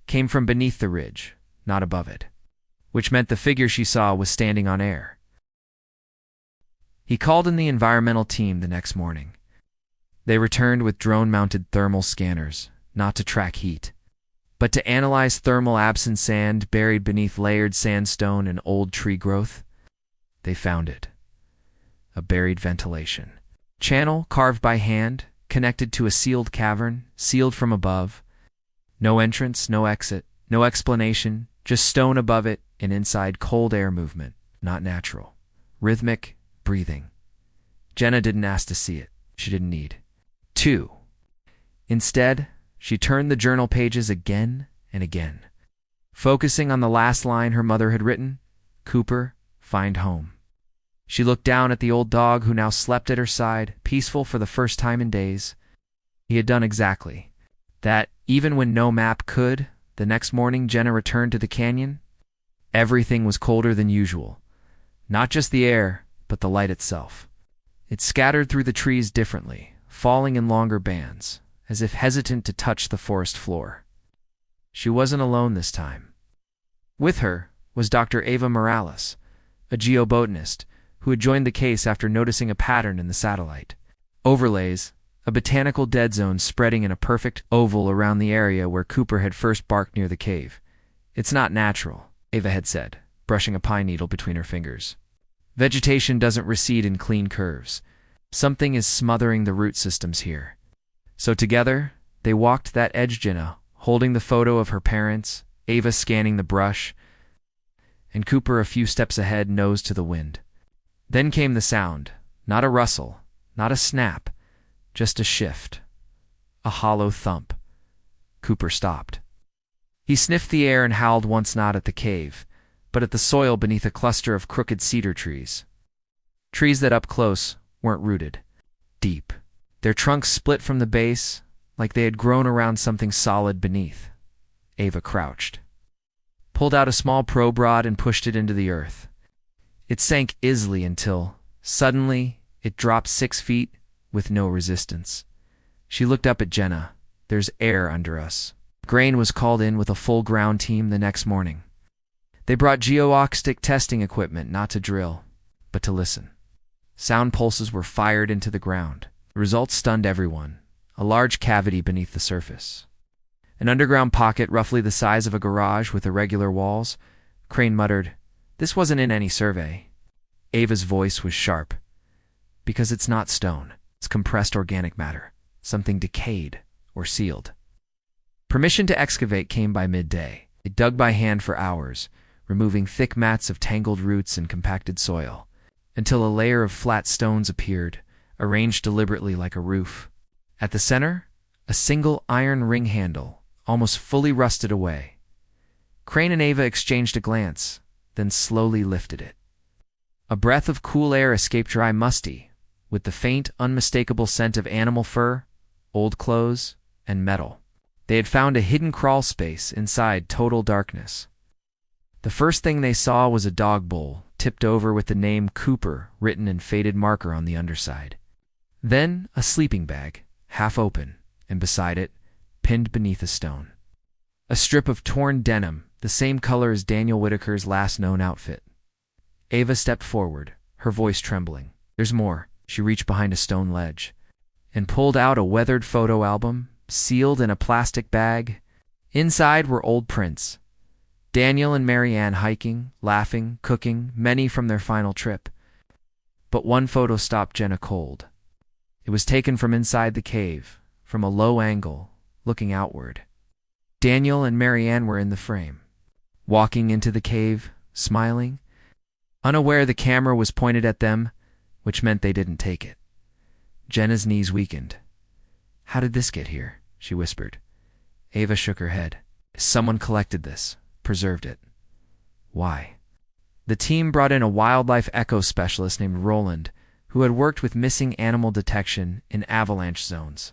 S1: came from beneath the ridge, not above it, which meant the figure she saw was standing on air. He called in the environmental team the next morning. They returned with drone-mounted thermal scanners, not to track heat, but to analyze thermal absent sand buried beneath layered sandstone and old tree growth. They found it. A buried ventilation channel carved by hand, connected to a sealed cavern, sealed from above. No entrance, no exit, no explanation, just stone above it and inside cold air movement, not natural. Rhythmic breathing. Jenna didn't ask to see it. She didn't need to. Instead, she turned the journal pages again and again, focusing on the last line her mother had written, "Cooper, find home." She looked down at the old dog who now slept at her side, peaceful for the first time in days. He had done exactly that. Even when no map could, the next morning Jenna returned to the canyon. Everything was colder than usual. Not just the air, but the light itself. It scattered through the trees differently, falling in longer bands, as if hesitant to touch the forest floor. She wasn't alone this time. With her was Dr. Ava Morales, a geobotanist who had joined the case after noticing a pattern in the satellite overlays, a botanical dead zone spreading in a perfect oval around the area where Cooper had first barked near the cave. "It's not natural," Ava had said, brushing a pine needle between her fingers. "Vegetation doesn't recede in clean curves. Something is smothering the root systems here." So together, they walked that edge, Jenna holding the photo of her parents, Ava scanning the brush, and Cooper a few steps ahead, nose to the wind. Then came the sound, not a rustle, not a snap, just a shift, a hollow thump. Cooper stopped. He sniffed the air and howled once, not at the cave, but at the soil beneath a cluster of crooked cedar trees. Trees that up close weren't rooted deep. Their trunks split from the base, like they had grown around something solid beneath. Ava crouched, pulled out a small probe rod and pushed it into the earth. It sank easily until, suddenly, it dropped 6 feet with no resistance. She looked up at Jenna. "There's air under us." Grain was called in with a full ground team the next morning. They brought geoacoustic testing equipment, not to drill, but to listen. Sound pulses were fired into the ground. The results stunned everyone. A large cavity beneath the surface. An underground pocket roughly the size of a garage with irregular walls. Crane muttered, "This wasn't in any survey." Ava's voice was sharp. "Because it's not stone. It's compressed organic matter. Something decayed or sealed." Permission to excavate came by midday. They dug by hand for hours, removing thick mats of tangled roots and compacted soil, until a layer of flat stones appeared, arranged deliberately like a roof. At the center, a single iron ring handle, almost fully rusted away. Crane and Ava exchanged a glance, then slowly lifted it. A breath of cool air escaped dry, musty, with the faint, unmistakable scent of animal fur, old clothes, and metal. They had found a hidden crawl space inside total darkness. The first thing they saw was a dog bowl, tipped over with the name Cooper written in faded marker on the underside. Then a sleeping bag, half open, and beside it, pinned beneath a stone, a strip of torn denim, the same color as Daniel Whitaker's last known outfit. Ava stepped forward, her voice trembling. "There's more." She reached behind a stone ledge and pulled out a weathered photo album, sealed in a plastic bag. Inside were old prints. Daniel and Marianne hiking, laughing, cooking, many from their final trip. But one photo stopped Jenna cold. It was taken from inside the cave, from a low angle, looking outward. Daniel and Marianne were in the frame, walking into the cave, smiling, unaware the camera was pointed at them, which meant they didn't take it. Jenna's knees weakened. "How did this get here?" she whispered. Ava shook her head. "Someone collected this, preserved it." "Why?" The team brought in a wildlife echo specialist named Roland, who had worked with missing animal detection in avalanche zones.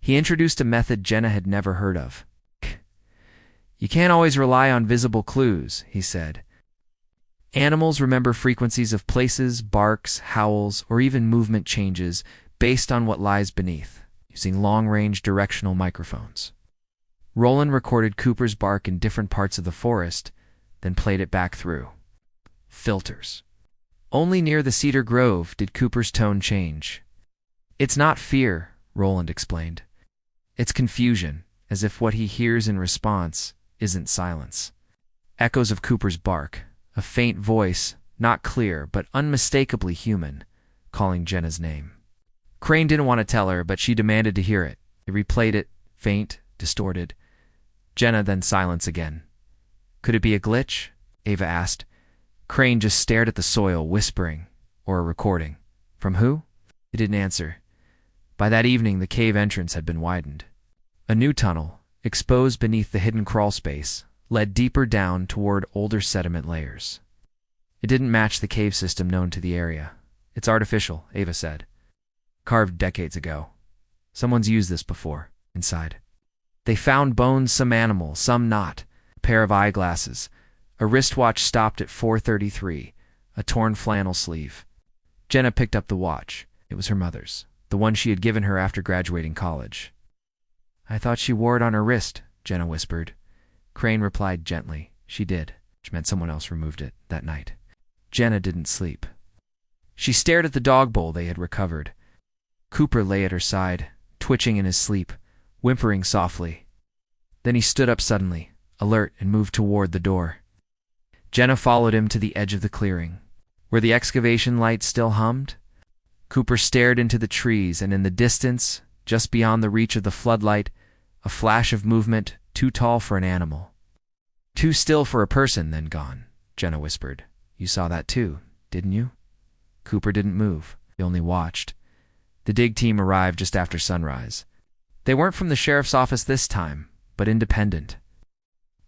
S1: He introduced a method Jenna had never heard of. "You can't always rely on visible clues," he said. "Animals remember frequencies of places, barks, howls, or even movement changes based on what lies beneath, using long-range directional microphones." Roland recorded Cooper's bark in different parts of the forest, then played it back through filters. Only near the cedar grove did Cooper's tone change. "It's not fear," Roland explained. "It's confusion, as if what he hears in response isn't silence. Echoes of Cooper's bark, a faint voice, not clear but unmistakably human, calling Jenna's name." Crane didn't want to tell her, but she demanded to hear it. He replayed it, faint, distorted. Jenna, then silence again. "Could it be a glitch?" Ava asked. Crane just stared at the soil, whispering, "Or a recording." From who? It didn't answer. By that evening, the cave entrance had been widened. A new tunnel, exposed beneath the hidden crawl space, led deeper down toward older sediment layers. It didn't match the cave system known to the area. It's artificial, Ava said. Carved decades ago. Someone's used this before. Inside, they found bones, some animal, some not, a pair of eyeglasses, a wristwatch stopped at 4:33, a torn flannel sleeve. Jenna picked up the watch. It was her mother's, the one she had given her after graduating college. I thought she wore it on her wrist, Jenna whispered. Crane replied gently, she did, which meant someone else removed it that night. Jenna didn't sleep. She stared at the dog bowl they had recovered. Cooper lay at her side, twitching in his sleep, whimpering softly. Then he stood up suddenly, alert, and moved toward the door. Jenna followed him to the edge of the clearing, where the excavation light still hummed. Cooper stared into the trees, and in the distance, just beyond the reach of the floodlight, a flash of movement too tall for an animal. Too still for a person, then gone, Jenna whispered. You saw that too, didn't you? Cooper didn't move. He only watched. The dig team arrived just after sunrise. They weren't from the sheriff's office this time, but independent.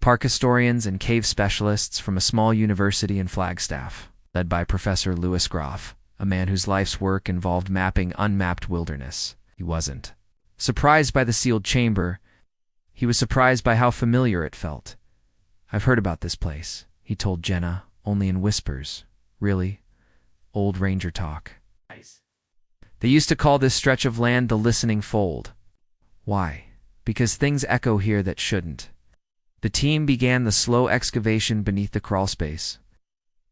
S1: Park historians and cave specialists from a small university in Flagstaff, led by Professor Lewis Groff, a man whose life's work involved mapping unmapped wilderness. He wasn't surprised by the sealed chamber. He was surprised by how familiar it felt. I've heard about this place, he told Jenna, only in whispers. Really? Old ranger talk. Nice. They used to call this stretch of land the Listening Fold. Why? Because things echo here that shouldn't. The team began the slow excavation beneath the crawl space.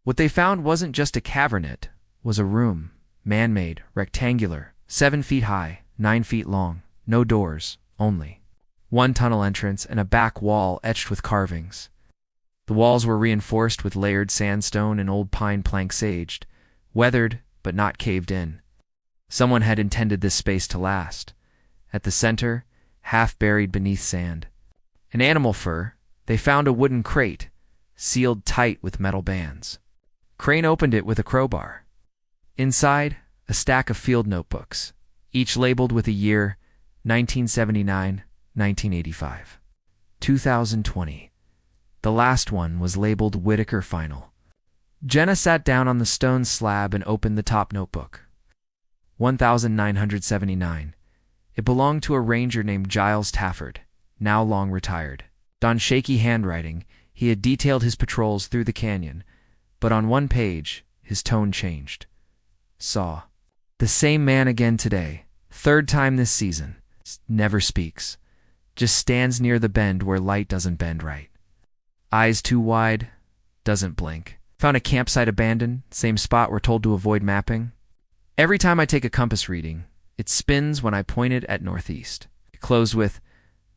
S1: What they found wasn't just a cavern, it was a room, man-made, rectangular, 7 feet high, 9 feet long, no doors, only one tunnel entrance and a back wall etched with carvings. The walls were reinforced with layered sandstone and old pine planks aged, weathered but not caved in. Someone had intended this space to last. At the center, half buried beneath sand, an animal fur, they found a wooden crate, sealed tight with metal bands. Crane opened it with a crowbar. Inside, a stack of field notebooks, each labeled with a year, 1979, 1985, 2020. The last one was labeled Whitaker Final. Jenna sat down on the stone slab and opened the top notebook. 1979. It belonged to a ranger named Giles Tafford, now long retired. On shaky handwriting, he had detailed his patrols through the canyon, but on one page, his tone changed. Saw. The same man again today, 3rd time this season. Never speaks. Just stands near the bend where light doesn't bend right. Eyes too wide, doesn't blink. Found a campsite abandoned, same spot we're told to avoid mapping. Every time I take a compass reading, it spins when I point it at northeast. It closed with,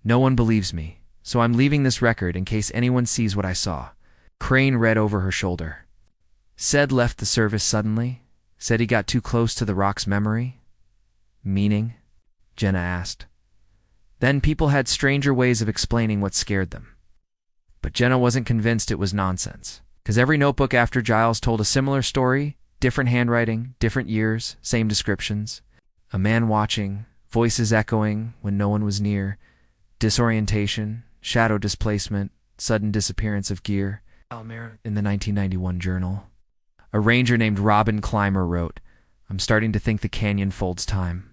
S1: no one believes me, so I'm leaving this record in case anyone sees what I saw. Crane read over her shoulder. Said left the service suddenly. Said he got too close to the rock's memory. Meaning? Jenna asked. Then people had stranger ways of explaining what scared them. But Jenna wasn't convinced it was nonsense, because every notebook after Giles told a similar story, different handwriting, different years, same descriptions. A man watching, voices echoing when no one was near, disorientation, shadow displacement, sudden disappearance of gear. In the 1991 journal, a ranger named Robin Clymer wrote, I'm starting to think the canyon folds time.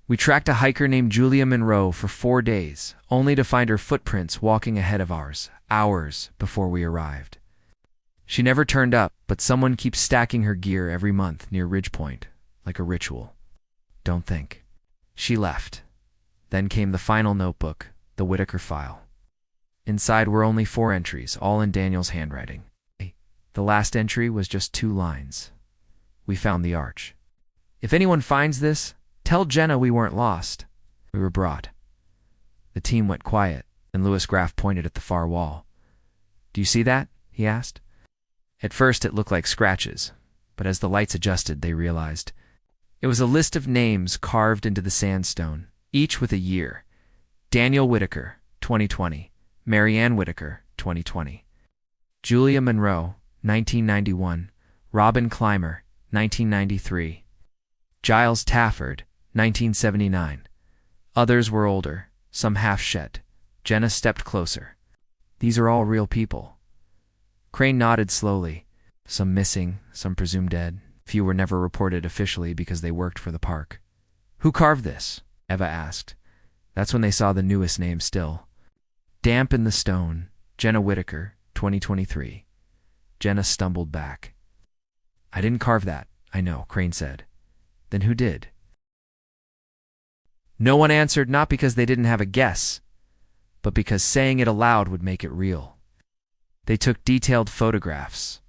S1: We tracked a hiker named Julia Monroe for 4 days, only to find her footprints walking ahead of ours, hours before we arrived. She never turned up, but someone keeps stacking her gear every month near Ridgepoint, like a ritual. Don't think. She left. Then came the final notebook, the Whitaker file. Inside were only 4 entries, all in Daniel's handwriting. The last entry was just 2 lines. We found the arch. If anyone finds this, tell Jenna we weren't lost. We were brought. The team went quiet, and Lewis Graff pointed at the far wall. Do you see that? He asked. At first it looked like scratches, but as the lights adjusted, they realized. It was a list of names carved into the sandstone, each with a year. Daniel Whitaker, 2020. Mary Ann Whitaker, 2020. Julia Monroe, 1991. Robin Clymer, 1993. Giles Tafford, 1979. Others were older, some half-shed. Jenna stepped closer. These are all real people. Crane nodded slowly. Some missing, some presumed dead. Few were never reported officially because they worked for the park. Who carved this? Eva asked. That's when they saw the newest name still. Damp in the stone, Jenna Whitaker, 2023. Jenna stumbled back. I didn't carve that, I know, Crane said. Then who did? No one answered, not because they didn't have a guess, but because saying it aloud would make it real. They took detailed photographs,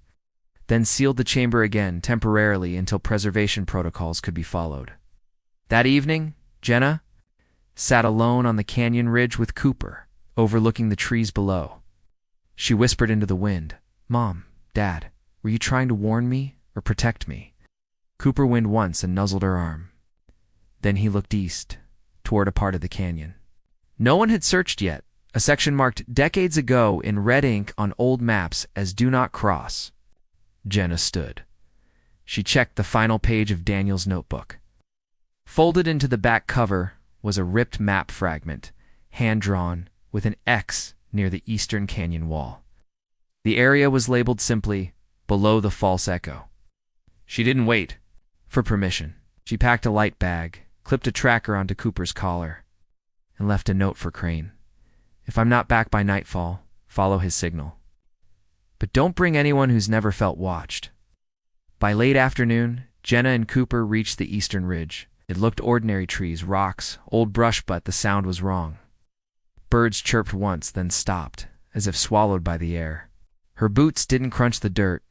S1: then sealed the chamber again temporarily until preservation protocols could be followed. That evening, Jenna sat alone on the canyon ridge with Cooper, overlooking the trees below. She whispered into the wind, Mom, Dad, were you trying to warn me or protect me? Cooper winked once and nuzzled her arm. Then he looked east, toward a part of the canyon. No one had searched yet, a section marked decades ago in red ink on old maps as Do Not Cross. Jenna stood. She checked the final page of Daniel's notebook. Folded into the back cover was a ripped map fragment, hand-drawn, with an X near the eastern canyon wall. The area was labeled simply, Below the False Echo. She didn't wait for permission. She packed a light bag, clipped a tracker onto Cooper's collar, and left a note for Crane. If I'm not back by nightfall, follow his signal. But don't bring anyone who's never felt watched. By late afternoon, Jenna and Cooper reached the eastern ridge. It looked ordinary trees, rocks, old brush, but the sound was wrong. Birds chirped once, then stopped, as if swallowed by the air. Her boots didn't crunch the dirt.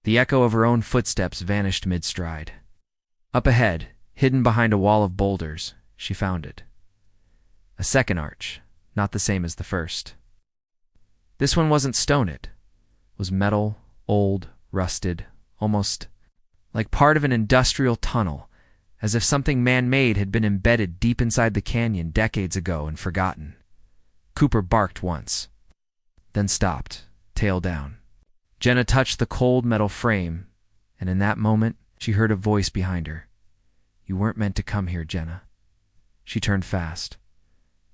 S1: The echo of her own footsteps vanished mid-stride. Up ahead, hidden behind a wall of boulders, she found it. A second arch, not the same as the first. This one wasn't stone, it was metal, old, rusted, almost like part of an industrial tunnel, as if something man-made had been embedded deep inside the canyon decades ago and forgotten. Cooper barked once, then stopped, tail down. Jenna touched the cold metal frame, and in that moment, she heard a voice behind her. You weren't meant to come here, Jenna. She turned fast.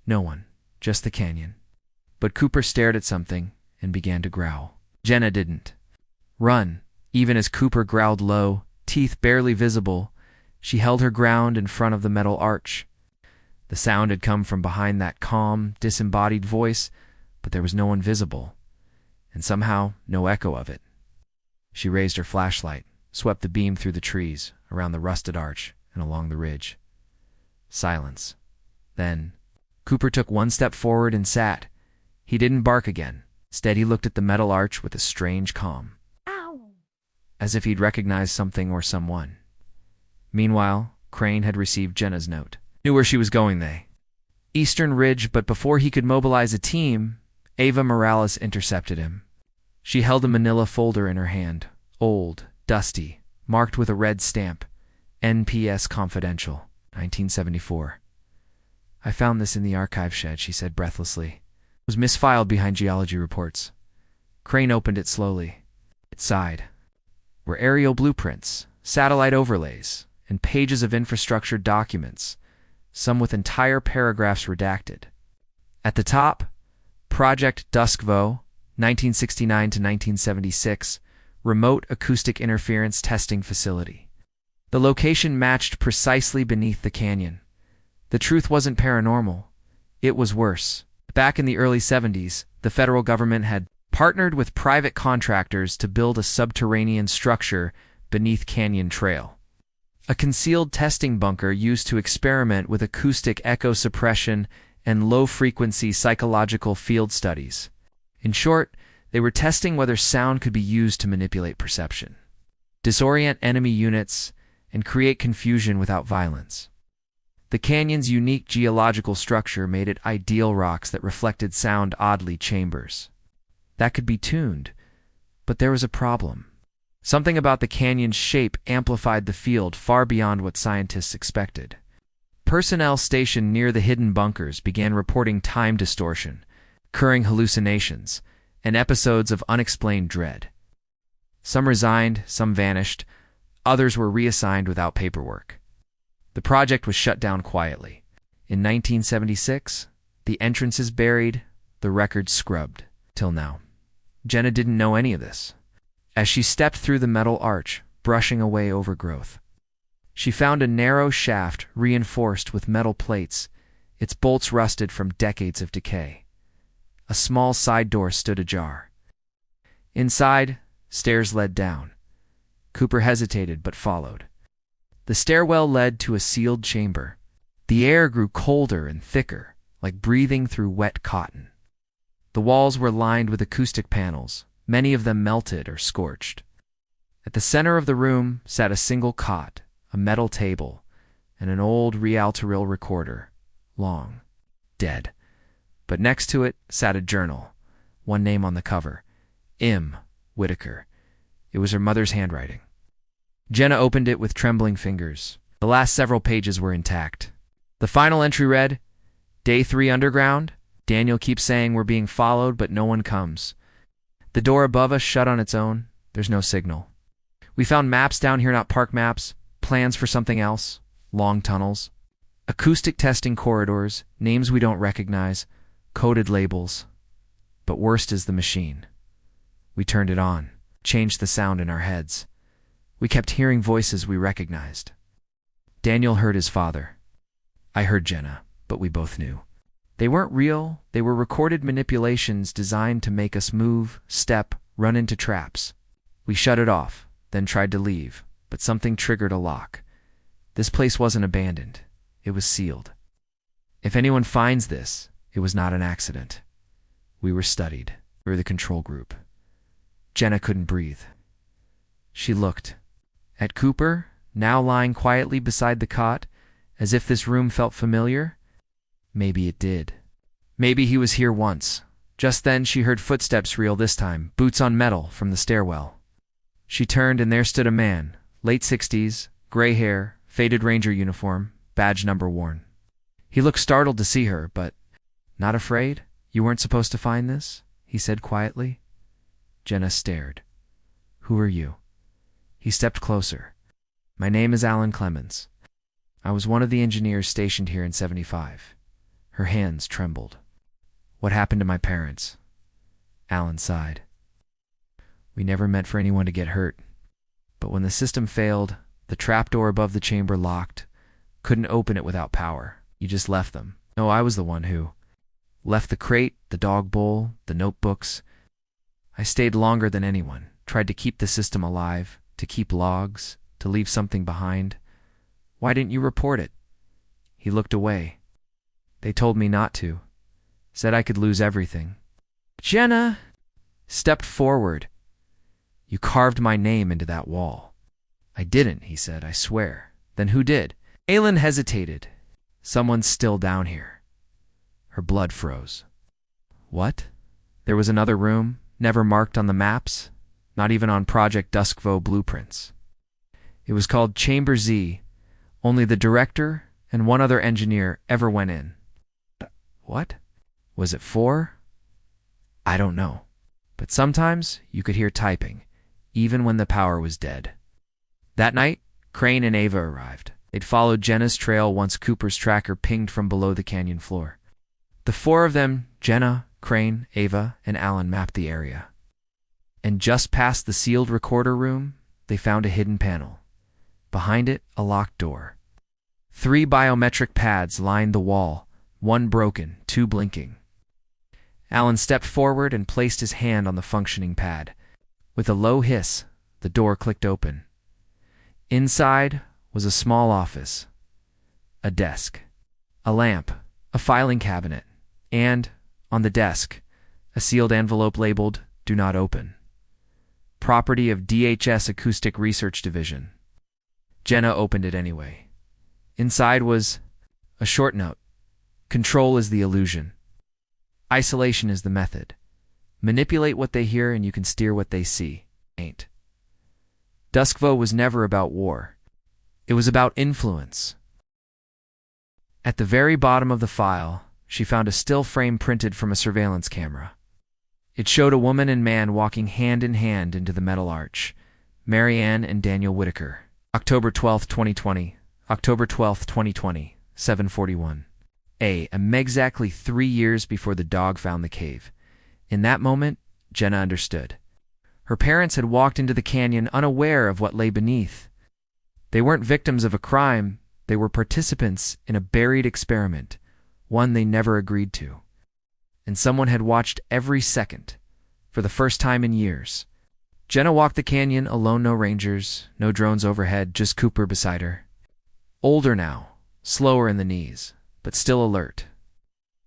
S1: No one, just the canyon. But Cooper stared at something and began to growl. Jenna didn't. Run, even as Cooper growled low, teeth barely visible. She held her ground in front of the metal arch. The sound had come from behind that calm, disembodied voice, but there was no one visible, and somehow no echo of it. She raised her flashlight, swept the beam through the trees, around the rusted arch, and along the ridge. Silence. Then, Cooper took one step forward and sat. He didn't bark again. Instead, he looked at the metal arch with a strange calm. Ow! As if he'd recognized something or someone. Meanwhile, Crane had received Jenna's note. Knew where she was going, they. Eastern Ridge, but before he could mobilize a team, Ava Morales intercepted him. She held a manila folder in her hand, old, dusty, marked with a red stamp. NPS Confidential, 1974. I found this in the archive shed, she said breathlessly. It was misfiled behind geology reports. Crane opened it slowly. It sighed. Were aerial blueprints, satellite overlays, and pages of infrastructure documents, some with entire paragraphs redacted. At the top, Project Duskvo, 1969 to 1976, Remote Acoustic Interference Testing Facility. The location matched precisely beneath the canyon. The truth wasn't paranormal. It was worse. Back in the early 70s, the federal government had partnered with private contractors to build a subterranean structure beneath Canyon Trail. A concealed testing bunker used to experiment with acoustic echo suppression and low-frequency psychological field studies. In short, they were testing whether sound could be used to manipulate perception, disorient enemy units, and create confusion without violence. The canyon's unique geological structure made it ideal rocks that reflected sound oddly chambers. That could be tuned, but there was a problem. Something about the canyon's shape amplified the field far beyond what scientists expected. Personnel stationed near the hidden bunkers began reporting time distortion, recurring hallucinations, and episodes of unexplained dread. Some resigned, some vanished, others were reassigned without paperwork. The project was shut down quietly. In 1976, the entrances buried, the records scrubbed. Till now. Jenna didn't know any of this. As she stepped through the metal arch, brushing away overgrowth, she found a narrow shaft reinforced with metal plates, its bolts rusted from decades of decay. A small side door stood ajar. Inside, stairs led down. Cooper hesitated but followed. The stairwell led to a sealed chamber. The air grew colder and thicker, like breathing through wet cotton. The walls were lined with acoustic panels, many of them melted or scorched. At the center of the room sat a single cot, a metal table, and an old reel-to-reel recorder, long, dead. But next to it sat a journal, one name on the cover, M. Whitaker. It was her mother's handwriting. Jenna opened it with trembling fingers. The last several pages were intact. The final entry read, "Day 3 underground. Daniel keeps saying we're being followed, but no one comes. The door above us shut on its own. There's no signal. We found maps down here, not park maps, plans for something else, long tunnels, acoustic testing corridors, names we don't recognize, coded labels. But worst is the machine. We turned it on, changed the sound in our heads. We kept hearing voices we recognized. Daniel heard his father. I heard Jenna, but we both knew. They weren't real, they were recorded manipulations designed to make us move, step, run into traps. We shut it off, then tried to leave, but something triggered a lock. This place wasn't abandoned. It was sealed. If anyone finds this, it was not an accident. We were studied. We were the control group. Jenna couldn't breathe. She looked at Cooper, now lying quietly beside the cot, as if this room felt familiar. Maybe it did. Maybe he was here once. Just then she heard footsteps, real this time, boots on metal, from the stairwell. She turned and there stood a man, late 60s, gray hair, faded ranger uniform, badge number worn. He looked startled to see her, but, "Not afraid? You weren't supposed to find this?" he said quietly. Jenna stared. "Who are you?" He stepped closer. "My name is Alan Clemens. I was one of the engineers stationed here in 75. Her hands trembled. "What happened to my parents?" Alan sighed. "We never meant for anyone to get hurt. But when the system failed, the trapdoor above the chamber locked. Couldn't open it without power. You just left them. No, I was the one who left the crate, the dog bowl, the notebooks. I stayed longer than anyone, tried to keep the system alive, to keep logs, to leave something behind. Why didn't you report it?" He looked away. "They told me not to. Said I could lose everything." Jenna stepped forward. "You carved my name into that wall." "I didn't," he said, "I swear." "Then who did?" Alan hesitated. "Someone's still down here." Her blood froze. "What?" There was another room, never marked on the maps, not even on Project Duskvo blueprints. It was called Chamber Z. Only the director and one other engineer ever went in. What was it for? I don't know. But sometimes you could hear typing, even when the power was dead. That night, Crane and Ava arrived. They'd followed Jenna's trail once Cooper's tracker pinged from below the canyon floor. The four of them, Jenna, Crane, Ava, and Alan, mapped the area. And just past the sealed recorder room, they found a hidden panel. Behind it, a locked door. 3 biometric pads lined the wall, one broken, 2 blinking. Alan stepped forward and placed his hand on the functioning pad. With a low hiss, the door clicked open. Inside was a small office, a desk, a lamp, a filing cabinet, and, on the desk, a sealed envelope labeled, "Do Not Open." Property of DHS Acoustic Research Division. Jenna opened it anyway. Inside was a short note. "Control is the illusion. Isolation is the method. Manipulate what they hear and you can steer what they see. Ain't." Duskvo was never about war. It was about influence. At the very bottom of the file, she found a still frame printed from a surveillance camera. It showed a woman and man walking hand in hand into the metal arch. Mary Ann and Daniel Whitaker. October 12, 2020, October 12th, 2020, 7:41. Exactly 3 years before the dog found the cave. In that moment, Jenna understood. Her parents had walked into the canyon unaware of what lay beneath. They weren't victims of a crime, they were participants in a buried experiment, one they never agreed to. And someone had watched every second, for the first time in years. Jenna walked the canyon alone, no rangers, no drones overhead, just Cooper beside her. Older now, slower in the knees, but still alert.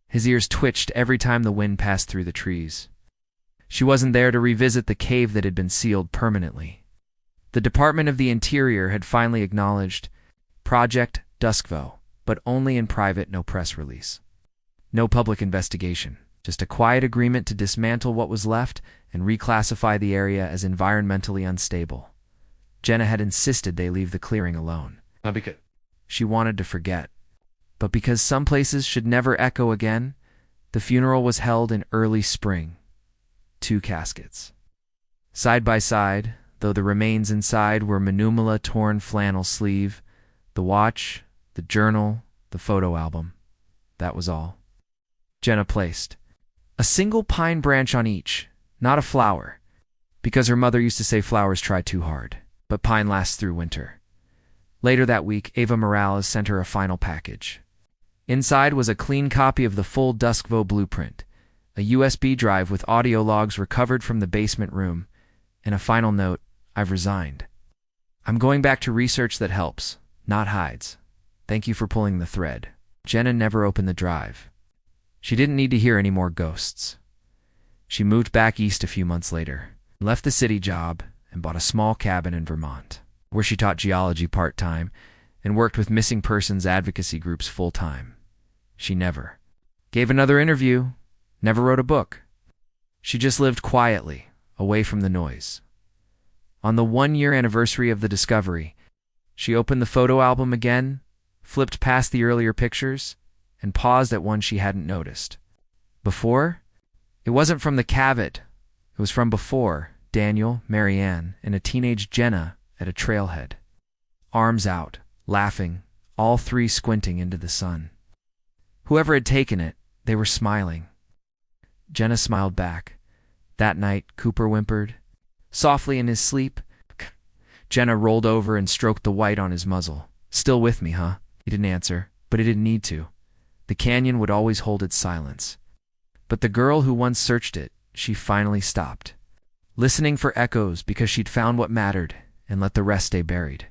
S1: His ears twitched every time the wind passed through the trees. She wasn't there to revisit the cave that had been sealed permanently. The Department of the Interior had finally acknowledged Project Duskvo, but only in private, no press release. No public investigation, just a quiet agreement to dismantle what was left and reclassify the area as environmentally unstable. Jenna had insisted they leave the clearing alone. She wanted to forget. But because some places should never echo again, the funeral was held in early spring. 2 caskets. Side by side, though the remains inside were Manumala torn flannel sleeve, the watch, the journal, the photo album. That was all. Jenna placed a single pine branch on each, not a flower, because her mother used to say flowers try too hard, but pine lasts through winter. Later that week, Ava Morales sent her a final package. Inside was a clean copy of the full Duskvo blueprint, a USB drive with audio logs recovered from the basement room, and a final note: I've resigned. I'm going back to research that helps, not hides. Thank you for pulling the thread. Jenna never opened the drive. She didn't need to hear any more ghosts. She moved back east a few months later, left the city job, and bought a small cabin in Vermont, where she taught geology part-time and worked with missing persons advocacy groups full-time. She never gave another interview, never wrote a book. She just lived quietly, away from the noise. On the 1-year anniversary of the discovery, she opened the photo album again, flipped past the earlier pictures, and paused at one she hadn't noticed. Before? It wasn't from the cavit. It was from before, Daniel, Marianne, and a teenage Jenna at a trailhead. Arms out, laughing, all 3 squinting into the sun. Whoever had taken it, they were smiling. Jenna smiled back. That night, Cooper whimpered softly in his sleep. Jenna rolled over and stroked the white on his muzzle. Still with me, huh? He didn't answer, but he didn't need to. The canyon would always hold its silence. But the girl who once searched it, she finally stopped, listening for echoes because she'd found what mattered and let the rest stay buried.